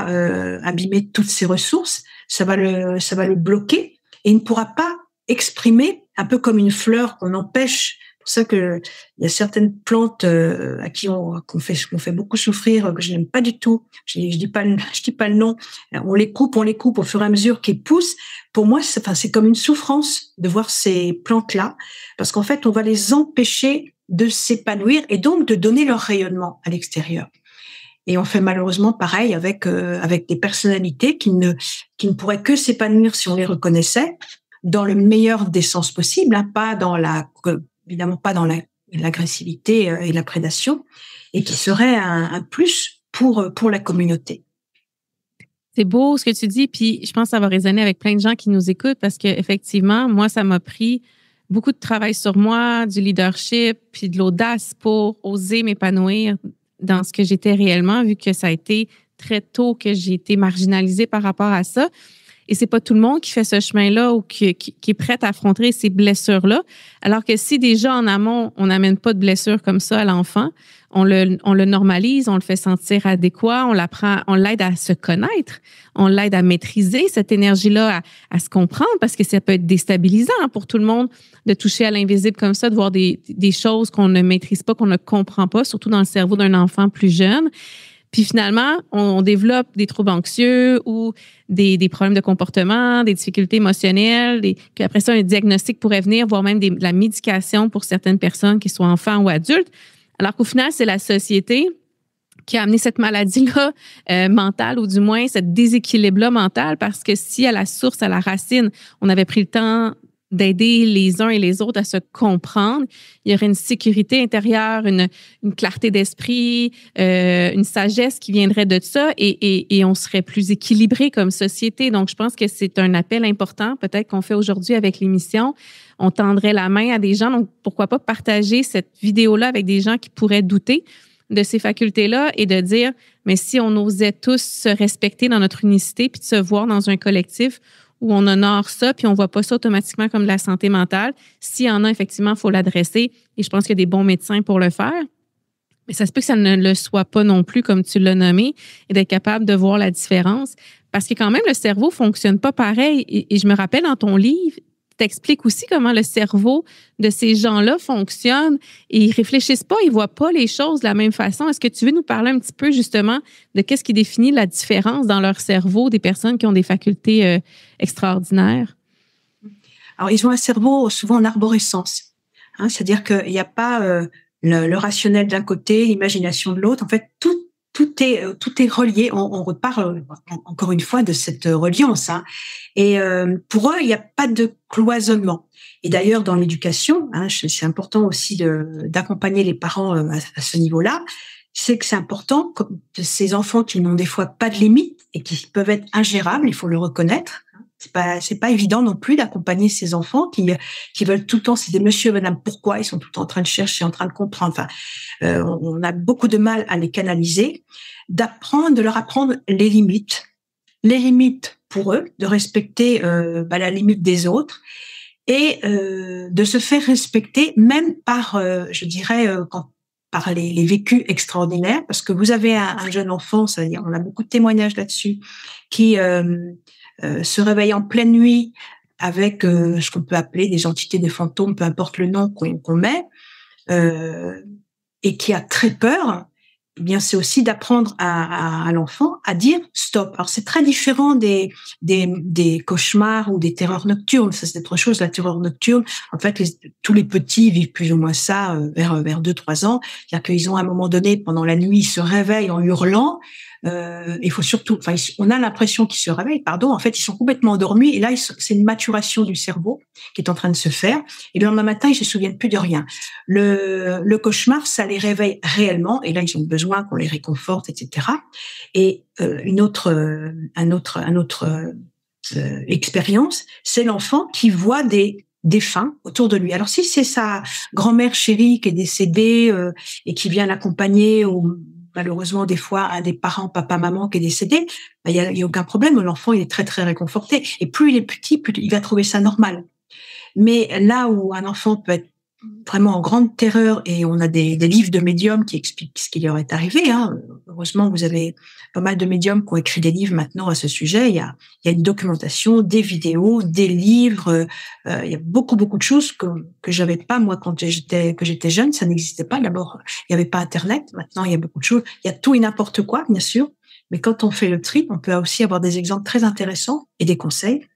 abîmer toutes ses ressources, ça va le bloquer et il ne pourra pas exprimer, un peu comme une fleur qu'on empêche. C'est pour ça que il y a certaines plantes à qui qu'on fait beaucoup souffrir, que je n'aime pas du tout. Je dis pas le nom. On les coupe au fur et à mesure qu'elles poussent. Pour moi, c'est comme une souffrance de voir ces plantes-là, parce qu'en fait, on va les empêcher de s'épanouir et donc de donner leur rayonnement à l'extérieur. Et on fait malheureusement pareil avec des personnalités qui ne pourraient que s'épanouir si on les reconnaissait dans le meilleur des sens possibles, hein, évidemment pas dans l'agressivité et la prédation, et qui serait un plus pour la communauté. C'est beau ce que tu dis, puis je pense que ça va résonner avec plein de gens qui nous écoutent parce que effectivement, moi, ça m'a pris beaucoup de travail sur moi, du leadership, puis de l'audace pour oser m'épanouir dans ce que j'étais réellement, vu que ça a été très tôt que j'ai été marginalisée par rapport à ça. Et c'est pas tout le monde qui fait ce chemin-là ou qui est prêt à affronter ces blessures-là. Alors que si déjà en amont, on n'amène pas de blessures comme ça à l'enfant, on le normalise, on le fait sentir adéquat, on l'aide à se connaître, on l'aide à maîtriser cette énergie-là, à se comprendre, parce que ça peut être déstabilisant pour tout le monde de toucher à l'invisible comme ça, de voir des choses qu'on ne maîtrise pas, qu'on ne comprend pas, surtout dans le cerveau d'un enfant plus jeune. Puis finalement, on développe des troubles anxieux ou des problèmes de comportement, des difficultés émotionnelles, puis après ça, un diagnostic pourrait venir, voire même de la médication pour certaines personnes, qu'ils soient enfants ou adultes. Alors qu'au final, c'est la société qui a amené cette maladie-là mentale, ou du moins ce déséquilibre-là mental, parce que si à la source, à la racine, on avait pris le temps d'aider les uns et les autres à se comprendre, il y aurait une sécurité intérieure, une clarté d'esprit, une sagesse qui viendrait de ça et on serait plus équilibré comme société. Donc, je pense que c'est un appel important, peut-être qu'on fait aujourd'hui avec l'émission. On tendrait la main à des gens, donc pourquoi pas partager cette vidéo-là avec des gens qui pourraient douter de ces facultés-là et de dire, mais si on osait tous se respecter dans notre unicité puis de se voir dans un collectif où on honore ça, puis on voit pas ça automatiquement comme de la santé mentale. S'il y en a, effectivement, il faut l'adresser. Et je pense qu'il y a des bons médecins pour le faire. Mais ça se peut que ça ne le soit pas non plus, comme tu l'as nommé, et d'être capable de voir la différence. Parce que quand même, le cerveau fonctionne pas pareil. Et je me rappelle, dans ton livre, t'expliques aussi comment le cerveau de ces gens-là fonctionne et ils réfléchissent pas, ils voient pas les choses de la même façon. Est-ce que tu veux nous parler un petit peu justement de qu'est-ce qui définit la différence dans leur cerveau des personnes qui ont des facultés extraordinaires? Alors, ils ont un cerveau souvent en arborescence, hein, c'est-à-dire qu'il n'y a pas le rationnel d'un côté, l'imagination de l'autre. En fait, tout est relié. On reparle encore une fois de cette reliance, hein. Et pour eux, il n'y a pas de cloisonnement. Et d'ailleurs, dans l'éducation, hein, c'est important aussi d'accompagner les parents à ce niveau-là. C'est que c'est important que ces enfants qui n'ont des fois pas de limites et qui peuvent être ingérables, il faut le reconnaître. C'est pas évident non plus d'accompagner ces enfants qui veulent tout le temps, c'est des monsieur, madame, pourquoi, ils sont tout le temps en train de chercher, en train de comprendre. Enfin, on a beaucoup de mal à les canaliser, de leur apprendre les limites pour eux, de respecter la limite des autres et de se faire respecter même par, je dirais, par les vécus extraordinaires, parce que vous avez un jeune enfant, c'est-à-dire on a beaucoup de témoignages là-dessus, qui se réveille en pleine nuit avec ce qu'on peut appeler des entités, des fantômes, peu importe le nom qu'on met, et qui a très peur. Eh bien, c'est aussi d'apprendre à l'enfant à dire stop. Alors, c'est très différent des cauchemars ou des terreurs nocturnes. Ça, c'est autre chose. La terreur nocturne, en fait, tous les petits vivent plus ou moins ça vers 2-3 ans. C'est-à-dire qu'ils ont à un moment donné, pendant la nuit, ils se réveillent en hurlant. Il faut surtout, enfin, on a l'impression qu'ils se réveillent, pardon. En fait, ils sont complètement endormis. Et là, c'est une maturation du cerveau qui est en train de se faire. Et le lendemain matin, ils se souviennent plus de rien. Le cauchemar, ça les réveille réellement. Et là, ils ont besoin qu'on les réconforte, etc. Et un autre expérience, c'est l'enfant qui voit des défunts autour de lui. Alors si c'est sa grand-mère chérie qui est décédée et qui vient l'accompagner, ou malheureusement des fois un des parents, papa, maman qui est décédé, il y a aucun problème, l'enfant il est très très réconforté. Et plus il est petit, plus il va trouver ça normal. Mais là où un enfant peut être vraiment en grande terreur, et on a des livres de médiums qui expliquent ce qui leur est arrivé. Hein. Heureusement, vous avez pas mal de médiums qui ont écrit des livres maintenant à ce sujet. Il y a une documentation, des vidéos, des livres. Il y a beaucoup de choses que j'avais pas moi quand j'étais jeune. Ça n'existait pas. D'abord, il n'y avait pas Internet. Maintenant, il y a beaucoup de choses. Il y a tout et n'importe quoi, bien sûr. Mais quand on fait le tri, on peut aussi avoir des exemples très intéressants et des conseils.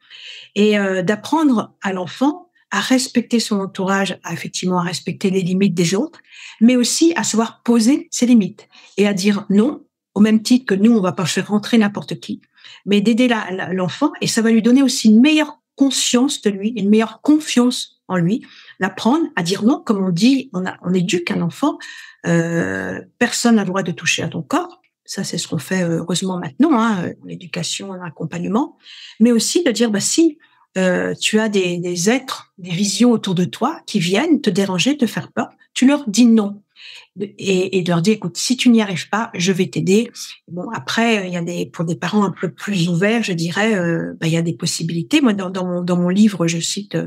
Et d'apprendre à l'enfant à respecter son entourage, effectivement à respecter les limites des autres, mais aussi à savoir poser ses limites et à dire non, au même titre que nous, on va pas faire rentrer n'importe qui, mais d'aider l'enfant, et ça va lui donner aussi une meilleure conscience de lui, une meilleure confiance en lui, l'apprendre à dire non, comme on dit, on éduque un enfant, personne n'a le droit de toucher à ton corps. Ça, c'est ce qu'on fait heureusement maintenant, hein, en éducation, en accompagnement, mais aussi de dire, si tu as des êtres, des visions autour de toi qui viennent te déranger, te faire peur, tu leur dis non. Et de leur dire, écoute, si tu n'y arrives pas, je vais t'aider. Bon, après, il y a pour des parents un peu plus ouverts, je dirais, il y a des possibilités. Moi, dans mon livre, je cite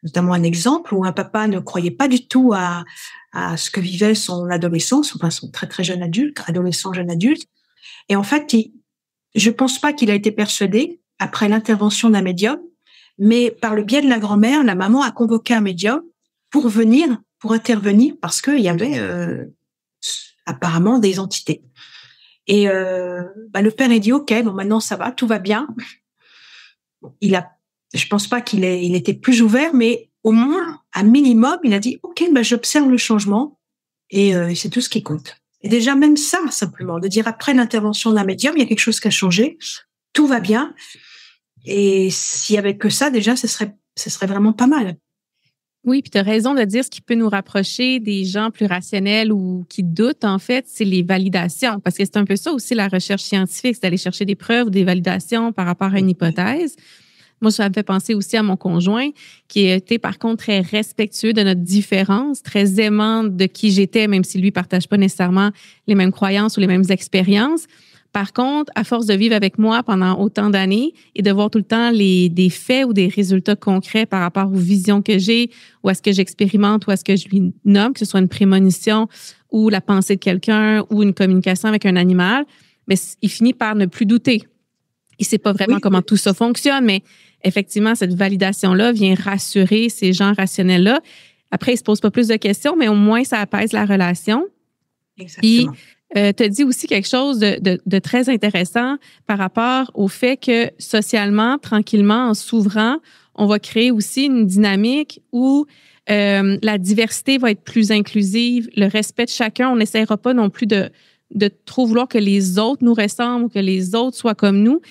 notamment un exemple où un papa ne croyait pas du tout à ce que vivait son adolescence, enfin son très très jeune adolescent, jeune adulte. Et en fait, je pense pas qu'il a été persuadé après l'intervention d'un médium, mais par le biais de la grand-mère, la maman a convoqué un médium pour intervenir, parce qu'il y avait apparemment des entités. Et le père a dit, ok, bon maintenant ça va, tout va bien. Je pense pas il était plus ouvert, mais au moins, à minimum, il a dit, ok, j'observe le changement, et c'est tout ce qui compte. Et déjà même ça, simplement, de dire après l'intervention d'un médium, il y a quelque chose qui a changé, tout va bien. Et s'il y avait que ça, déjà, ce serait vraiment pas mal. Oui, puis tu as raison de dire ce qui peut nous rapprocher des gens plus rationnels ou qui doutent, en fait, c'est les validations. Parce que c'est un peu ça aussi la recherche scientifique, c'est d'aller chercher des preuves, des validations par rapport à une hypothèse. Moi, ça me fait penser aussi à mon conjoint qui était par contre très respectueux de notre différence, très aimant de qui j'étais, même si lui ne partage pas nécessairement les mêmes croyances ou les mêmes expériences. Par contre, à force de vivre avec moi pendant autant d'années et de voir tout le temps des faits ou des résultats concrets par rapport aux visions que j'ai ou à ce que j'expérimente ou à ce que je lui nomme, que ce soit une prémonition ou la pensée de quelqu'un ou une communication avec un animal, mais il finit par ne plus douter. Il ne sait pas vraiment comment tout ça fonctionne, mais effectivement, cette validation-là vient rassurer ces gens rationnels-là. Après, ils ne se posent pas plus de questions, mais au moins, ça apaise la relation. Exactement. Tu as dit aussi quelque chose de très intéressant par rapport au fait que socialement, tranquillement, en s'ouvrant, on va créer aussi une dynamique où la diversité va être plus inclusive, le respect de chacun. On n'essaiera pas non plus de trop vouloir que les autres nous ressemblent ou que les autres soient comme nous.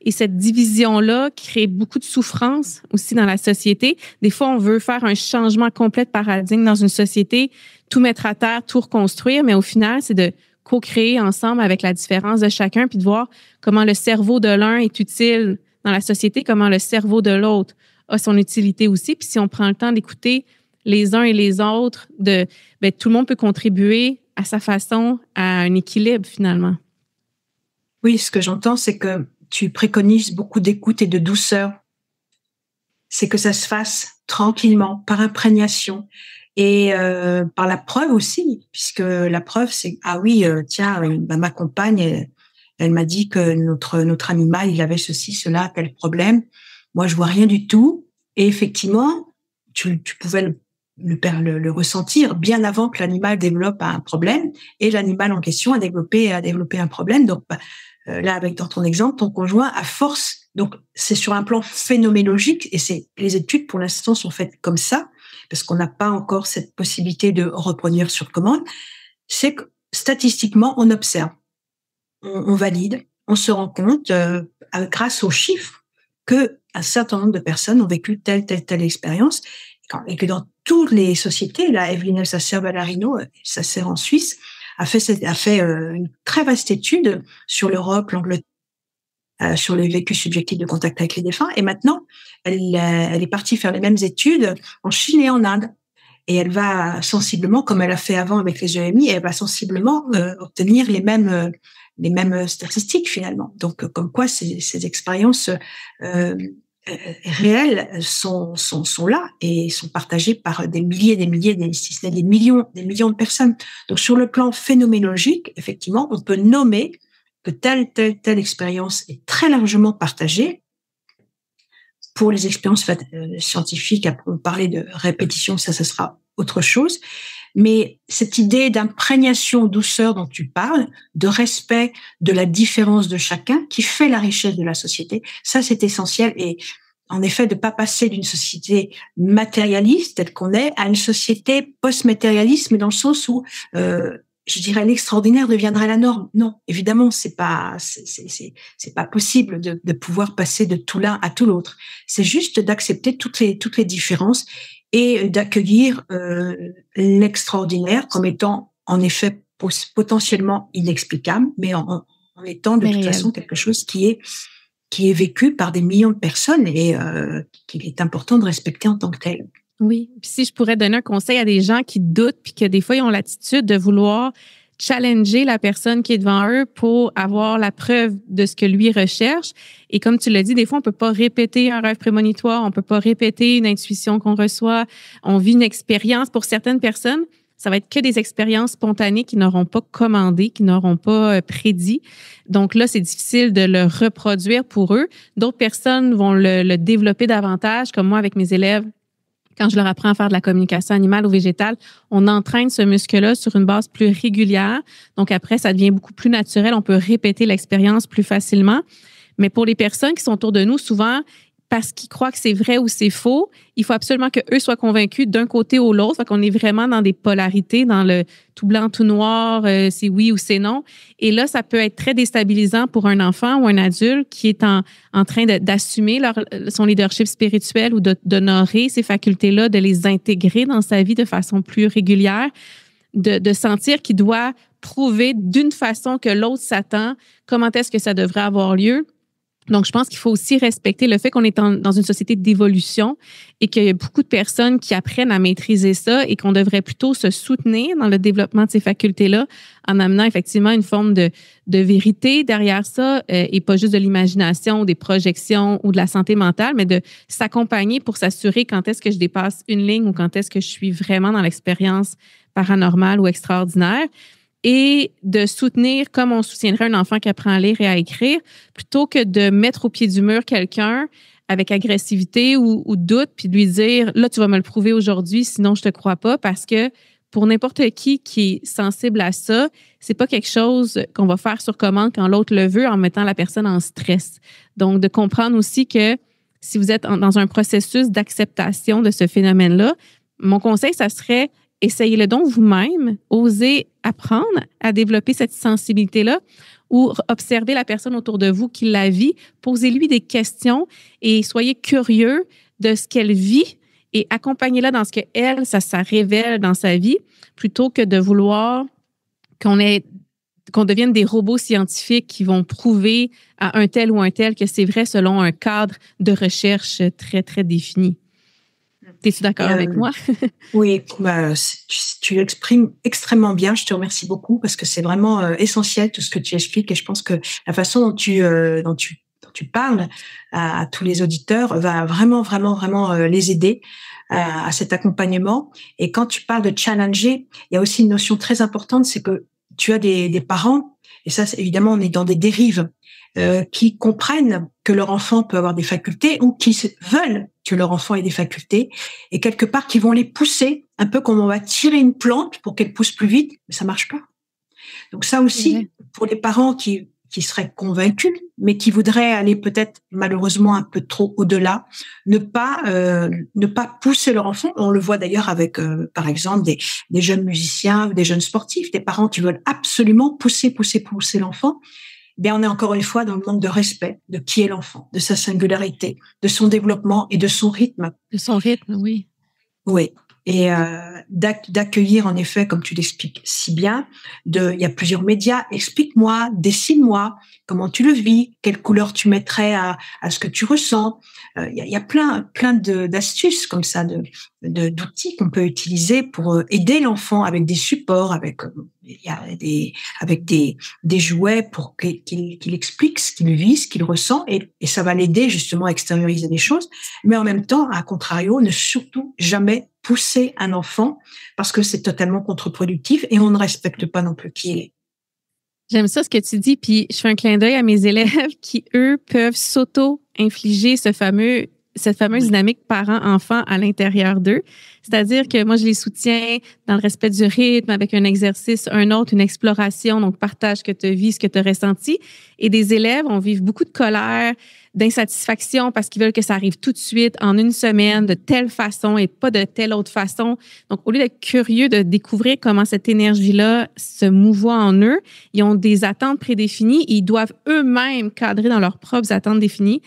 Et cette division-là crée beaucoup de souffrance aussi dans la société. Des fois, on veut faire un changement complet de paradigme dans une société, tout mettre à terre, tout reconstruire, mais au final, c'est de co-créer ensemble avec la différence de chacun, puis de voir comment le cerveau de l'un est utile dans la société, comment le cerveau de l'autre a son utilité aussi. Puis si on prend le temps d'écouter les uns et les autres, tout le monde peut contribuer à sa façon à un équilibre finalement. Oui, ce que j'entends, c'est que tu préconises beaucoup d'écoute et de douceur. C'est que ça se fasse tranquillement, par imprégnation. Et par la preuve aussi, puisque la preuve, c'est ma compagne, elle m'a dit que notre animal, il avait ceci, cela, tel problème. Moi, je vois rien du tout. Et effectivement, tu pouvais le ressentir bien avant que l'animal développe un problème. Et l'animal en question a développé un problème. Donc là, dans ton exemple, ton conjoint, à force, donc c'est sur un plan phénoménologique, et les études pour l'instant sont faites comme ça, parce qu'on n'a pas encore cette possibilité de reproduire sur commande, c'est que statistiquement, on observe. on valide, on se rend compte, grâce aux chiffres, que un certain nombre de personnes ont vécu telle expérience, et que dans toutes les sociétés, là, Evelyne Elsasser-Ballarino, Elsasser en Suisse, a fait une très vaste étude sur l'Europe, l'Angleterre, sur le vécu subjectif de contact avec les défunts. Et maintenant, elle est partie faire les mêmes études en Chine et en Inde. Et elle va sensiblement, comme elle a fait avant avec les EMI, elle va sensiblement obtenir les mêmes statistiques finalement. Donc, comme quoi ces expériences réelles sont là et sont partagées par des milliers, si ce n'est des millions de personnes. Donc, sur le plan phénoménologique, effectivement, on peut nommer que telle expérience est très largement partagée. Pour les expériences scientifiques, après on parlait de répétition, ça sera autre chose. Mais cette idée d'imprégnation, douceur dont tu parles, de respect de la différence de chacun, qui fait la richesse de la société, ça c'est essentiel. Et en effet, de pas passer d'une société matérialiste telle qu'on est à une société post-matérialiste, mais dans le sens où je dirais l'extraordinaire deviendrait la norme. Non, évidemment, c'est pas possible de pouvoir passer de tout l'un à tout l'autre. C'est juste d'accepter toutes les différences et d'accueillir l'extraordinaire comme étant en effet potentiellement inexplicable, mais en étant de toute façon quelque chose qui est vécu par des millions de personnes et qu'il est important de respecter en tant que tel. Oui. Puis si je pourrais donner un conseil à des gens qui doutent puis que des fois, ils ont l'attitude de vouloir challenger la personne qui est devant eux pour avoir la preuve de ce que lui recherche. Et comme tu l'as dit, des fois, on peut pas répéter un rêve prémonitoire, on peut pas répéter une intuition qu'on reçoit. On vit une expérience. Pour certaines personnes, ça va être que des expériences spontanées qui n'auront pas commandé, qui n'auront pas prédit. Donc là, c'est difficile de le reproduire pour eux. D'autres personnes vont le développer davantage, comme moi avec mes élèves. Quand je leur apprends à faire de la communication animale ou végétale, on entraîne ce muscle-là sur une base plus régulière. Donc après, ça devient beaucoup plus naturel. On peut répéter l'expérience plus facilement. Mais pour les personnes qui sont autour de nous, souvent, parce qu'ils croient que c'est vrai ou c'est faux, il faut absolument qu'eux soient convaincus d'un côté ou l'autre. Fait qu'on est vraiment dans des polarités, dans le tout blanc, tout noir, c'est oui ou c'est non. Et là, ça peut être très déstabilisant pour un enfant ou un adulte qui est en train d'assumer son leadership spirituel ou d'honorer ces facultés-là, de les intégrer dans sa vie de façon plus régulière, de sentir qu'il doit prouver d'une façon que l'autre s'attend comment est-ce que ça devrait avoir lieu. Donc, je pense qu'il faut aussi respecter le fait qu'on est dans une société d'évolution et qu'il y a beaucoup de personnes qui apprennent à maîtriser ça et qu'on devrait plutôt se soutenir dans le développement de ces facultés-là en amenant effectivement une forme de vérité derrière ça et pas juste de l'imagination ou des projections ou de la santé mentale, mais de s'accompagner pour s'assurer quand est-ce que je dépasse une ligne ou quand est-ce que je suis vraiment dans l'expérience paranormale ou extraordinaire. Et de soutenir comme on soutiendrait un enfant qui apprend à lire et à écrire, plutôt que de mettre au pied du mur quelqu'un avec agressivité ou doute, puis de lui dire « là, tu vas me le prouver aujourd'hui, sinon je te crois pas », parce que pour n'importe qui est sensible à ça, c'est pas quelque chose qu'on va faire sur commande quand l'autre le veut en mettant la personne en stress. Donc, de comprendre aussi que si vous êtes dans un processus d'acceptation de ce phénomène-là, mon conseil, ça serait essayez-le donc vous-même, osez apprendre à développer cette sensibilité-là ou observez la personne autour de vous qui la vit, posez-lui des questions et soyez curieux de ce qu'elle vit et accompagnez-la dans ce qu'elle, ça révèle dans sa vie, plutôt que de vouloir qu'on devienne des robots scientifiques qui vont prouver à un tel ou un tel que c'est vrai selon un cadre de recherche très, très défini. Es-tu d'accord avec moi? Oui, tu l'exprimes extrêmement bien. Je te remercie beaucoup parce que c'est vraiment essentiel tout ce que tu expliques et je pense que la façon dont tu parles à tous les auditeurs va vraiment les aider à cet accompagnement. Et quand tu parles de challenger, il y a aussi une notion très importante, c'est que tu as des parents, et ça, évidemment, on est dans des dérives, qui comprennent que leur enfant peut avoir des facultés ou qui veulent que leur enfant ait des facultés et quelque part qui vont les pousser un peu comme on va tirer une plante pour qu'elle pousse plus vite, mais ça marche pas. Donc ça aussi, pour les parents qui qui seraient convaincus, mais qui voudraient aller peut-être malheureusement un peu trop au-delà, ne pas pousser leur enfant. On le voit d'ailleurs avec, par exemple, des jeunes musiciens ou des jeunes sportifs, des parents qui veulent absolument pousser l'enfant. Bien, on est encore une fois dans le manque de respect de qui est l'enfant, de sa singularité, de son développement et de son rythme. De son rythme, oui. Oui. Et d'accueillir en effet, comme tu l'expliques si bien, il y a plusieurs médias. Explique-moi, dessine-moi, comment tu le vis, quelle couleur tu mettrais à ce que tu ressens. Il y a plein d'astuces comme ça, d'outils qu'on peut utiliser pour aider l'enfant avec des supports, avec des jouets pour qu'il explique ce qu'il vit, ce qu'il ressent, et ça va l'aider justement à extérioriser des choses. Mais en même temps, à contrario, ne surtout jamais pousser un enfant parce que c'est totalement contre-productif et on ne respecte pas non plus qui il est. J'aime ça ce que tu dis, puis je fais un clin d'œil à mes élèves qui, eux, peuvent s'auto-infliger cette fameuse dynamique parent-enfant à l'intérieur d'eux. C'est-à-dire que moi, je les soutiens dans le respect du rythme, avec un exercice, un autre, une exploration, donc partage ce que tu vis, ce que tu as ressenti. Et des élèves, on vit beaucoup de colère, d'insatisfaction parce qu'ils veulent que ça arrive tout de suite, en une semaine, de telle façon et pas de telle autre façon. Donc, au lieu d'être curieux de découvrir comment cette énergie-là se mouvoie en eux, ils ont des attentes prédéfinies et ils doivent eux-mêmes cadrer dans leurs propres attentes définies.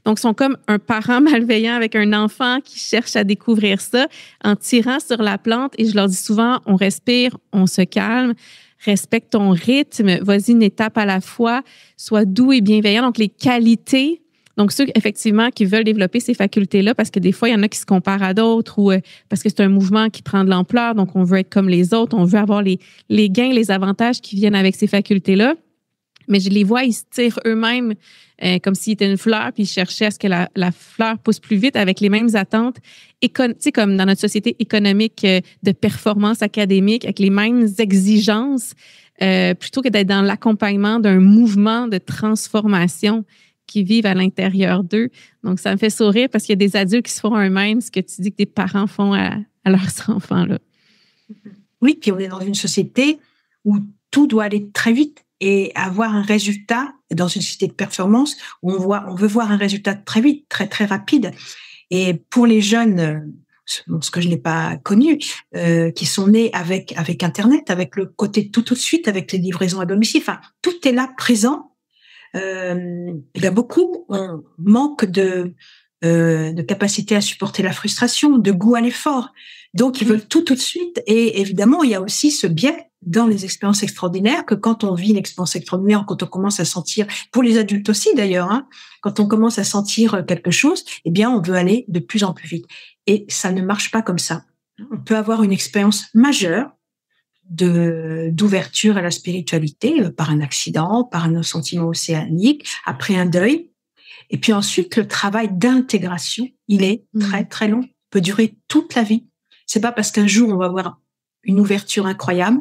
Donc, ils sont comme un parent malveillant avec un enfant qui cherche à découvrir ça en tirant sur la plante. Et je leur dis souvent, on respire, on se calme. Respecte ton rythme, vas-y une étape à la fois, sois doux et bienveillant. Donc, les qualités, donc ceux, effectivement, qui veulent développer ces facultés-là, parce que des fois, il y en a qui se comparent à d'autres ou parce que c'est un mouvement qui prend de l'ampleur, donc on veut être comme les autres, on veut avoir les gains, les avantages qui viennent avec ces facultés-là. Mais je les vois, ils se tirent eux-mêmes comme s'ils étaient une fleur, puis ils cherchaient à ce que la fleur pousse plus vite avec les mêmes attentes, tu sais, comme dans notre société économique de performance académique, avec les mêmes exigences, plutôt que d'être dans l'accompagnement d'un mouvement de transformation qui vivent à l'intérieur d'eux. Donc, ça me fait sourire parce qu'il y a des adultes qui se font eux-mêmes ce que tu dis que des parents font à leurs enfants, là. Oui, puis on est dans une société où tout doit aller très vite et avoir un résultat dans une société de performance où on veut voir un résultat très vite, très, très rapide. Et pour les jeunes, ce que je n'ai pas connu, qui sont nés avec Internet, avec le côté tout de suite, avec les livraisons à domicile, enfin, tout est là présent. Il y a beaucoup, on manque de capacité à supporter la frustration, de goût à l'effort. Donc, ils veulent tout de suite. Et évidemment, il y a aussi ce biais dans les expériences extraordinaires que quand on vit une expérience extraordinaire, quand on commence à sentir, pour les adultes aussi d'ailleurs, hein, quand on commence à sentir quelque chose, eh bien, on veut aller de plus en plus vite. Et ça ne marche pas comme ça. On peut avoir une expérience majeure d'ouverture à la spiritualité par un accident, par un sentiment océanique, après un deuil. Et puis ensuite, le travail d'intégration, il est très, très long. Il peut durer toute la vie. C'est pas parce qu'un jour, on va avoir une ouverture incroyable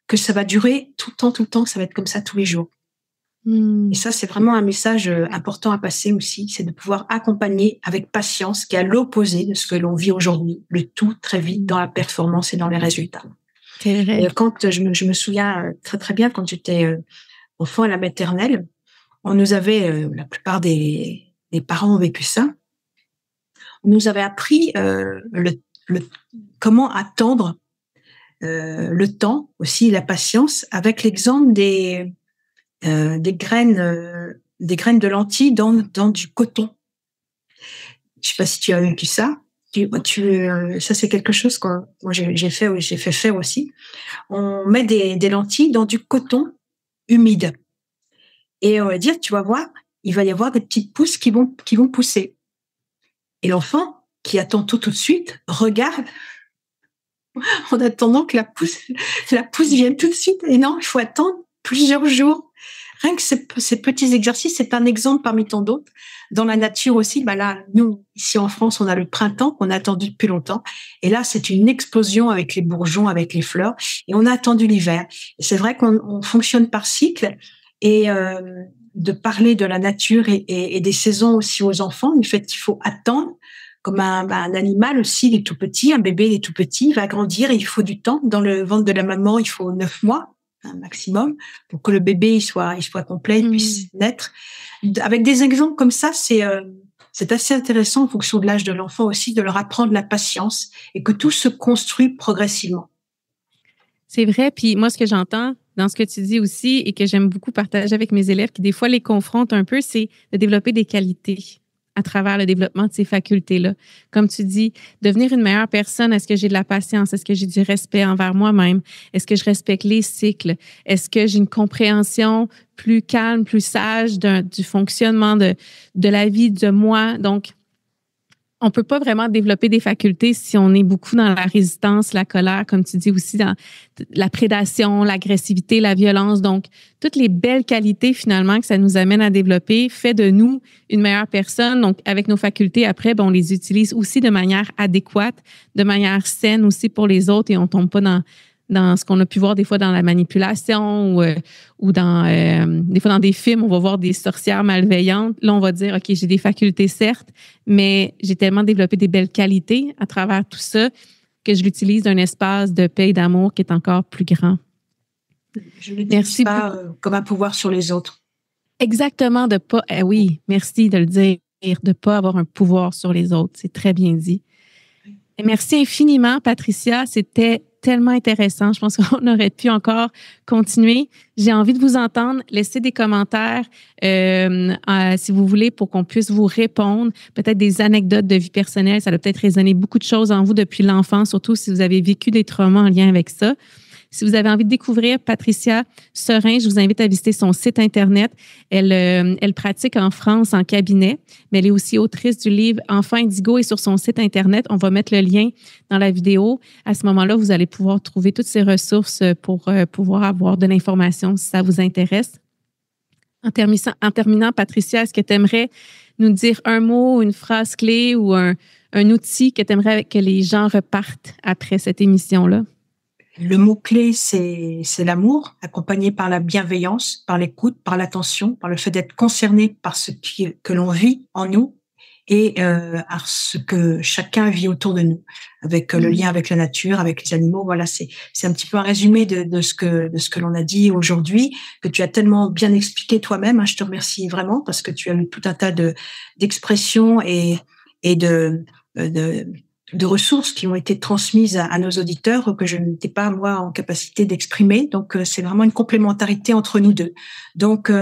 que ça va durer tout le temps, que ça va être comme ça tous les jours. Et ça, c'est vraiment un message important à passer aussi, c'est de pouvoir accompagner avec patience, qui est à l'opposé de ce que l'on vit aujourd'hui, le tout très vite dans la performance et dans les résultats. C'est vrai. Et quand je me souviens très, très bien, quand j'étais enfant à la maternelle, on nous avait, la plupart des parents ont vécu ça, on nous avait appris comment attendre le temps, aussi la patience, avec l'exemple des graines de lentilles dans du coton. Je sais pas si tu as vécu ça. Ça c'est quelque chose que moi j'ai fait faire aussi. On met des lentilles dans du coton humide. Et on va dire, tu vas voir, il va y avoir des petites pousses qui vont pousser. Et l'enfant, qui attend tout de suite, regarde en attendant que la pousse vienne tout de suite. Et non, il faut attendre plusieurs jours. Rien que ces petits exercices, c'est un exemple parmi tant d'autres. Dans la nature aussi, là, nous, ici en France, on a le printemps qu'on a attendu depuis longtemps. Et là, c'est une explosion avec les bourgeons, avec les fleurs. Et on a attendu l'hiver. Et c'est vrai qu'on fonctionne par cycle. Et de parler de la nature et des saisons aussi aux enfants, du fait qu'il faut attendre, comme un animal aussi, il est tout petit, un bébé il est tout petit, il va grandir et il faut du temps. Dans le ventre de la maman, il faut 9 mois un maximum, pour que le bébé il soit complet, il puisse naître. Avec des exemples comme ça, c'est assez intéressant en fonction de l'âge de l'enfant aussi, de leur apprendre la patience et que tout se construit progressivement. C'est vrai. Puis moi, ce que j'entends dans ce que tu dis aussi et que j'aime beaucoup partager avec mes élèves qui des fois les confrontent un peu, c'est de développer des qualités à travers le développement de ces facultés-là. Comme tu dis, devenir une meilleure personne, est-ce que j'ai de la patience? Est-ce que j'ai du respect envers moi-même? Est-ce que je respecte les cycles? Est-ce que j'ai une compréhension plus calme, plus sage du fonctionnement de la vie, de moi? Donc, on peut pas vraiment développer des facultés si on est beaucoup dans la résistance, la colère, comme tu dis aussi, dans la prédation, l'agressivité, la violence. Donc, toutes les belles qualités finalement que ça nous amène à développer fait de nous une meilleure personne. Donc, avec nos facultés, après, on les utilise aussi de manière adéquate, de manière saine aussi pour les autres et on tombe pas dans ce qu'on a pu voir des fois dans la manipulation ou des fois dans des films, on va voir des sorcières malveillantes. Là, on va dire, OK, j'ai des facultés, certes, mais j'ai tellement développé des belles qualités à travers tout ça que je l'utilise d'un espace de paix et d'amour qui est encore plus grand. Je ne l'utilise pas comme un pouvoir sur les autres. Exactement, de pas... oui, merci de le dire, de ne pas avoir un pouvoir sur les autres. C'est très bien dit. Et merci infiniment, Patricia. C'était tellement intéressant. Je pense qu'on aurait pu encore continuer. J'ai envie de vous entendre. Laissez des commentaires si vous voulez pour qu'on puisse vous répondre. Peut-être des anecdotes de vie personnelle. Ça doit peut-être résonner beaucoup de choses en vous depuis l'enfance, surtout si vous avez vécu des traumas en lien avec ça. Si vous avez envie de découvrir Patricia Serin, je vous invite à visiter son site Internet. Elle pratique en France en cabinet, mais elle est aussi autrice du livre Enfant Indigo et sur son site Internet, on va mettre le lien dans la vidéo. À ce moment-là, vous allez pouvoir trouver toutes ces ressources pour pouvoir avoir de l'information si ça vous intéresse. En terminant, Patricia, est-ce que tu aimerais nous dire un mot, une phrase clé ou un outil que tu aimerais que les gens repartent après cette émission-là? Le mot-clé, c'est l'amour, accompagné par la bienveillance, par l'écoute, par l'attention, par le fait d'être concerné par ce que l'on vit en nous et à ce que chacun vit autour de nous, avec le lien avec la nature, avec les animaux. Voilà, c'est un petit peu un résumé de ce que l'on a dit aujourd'hui, que tu as tellement bien expliqué toi-même. Hein, je te remercie vraiment parce que tu as eu tout un tas d'expressions et de ressources qui ont été transmises à nos auditeurs que je n'étais pas, moi, en capacité d'exprimer. Donc, c'est vraiment une complémentarité entre nous deux. Donc,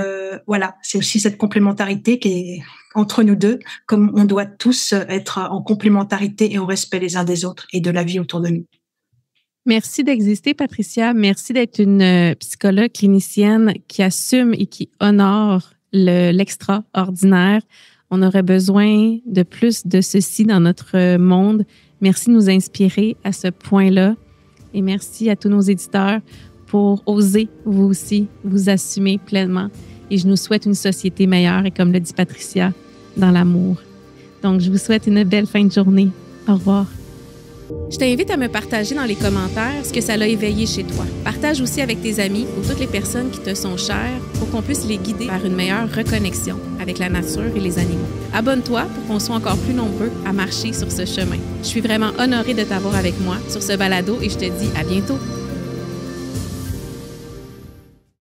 voilà, c'est aussi cette complémentarité qui est entre nous deux, comme on doit tous être en complémentarité et au respect les uns des autres et de la vie autour de nous. Merci d'exister, Patricia. Merci d'être une psychologue clinicienne qui assume et qui honore l'extraordinaire. On aurait besoin de plus de ceci dans notre monde. Merci de nous inspirer à ce point-là. Et merci à tous nos éditeurs pour oser, vous aussi, vous assumer pleinement. Et je nous souhaite une société meilleure et, comme le dit Patricia, dans l'amour. Donc, je vous souhaite une belle fin de journée. Au revoir. Je t'invite à me partager dans les commentaires ce que ça l'a éveillé chez toi. Partage aussi avec tes amis ou toutes les personnes qui te sont chères pour qu'on puisse les guider vers une meilleure reconnexion avec la nature et les animaux. Abonne-toi pour qu'on soit encore plus nombreux à marcher sur ce chemin. Je suis vraiment honorée de t'avoir avec moi sur ce balado et je te dis à bientôt.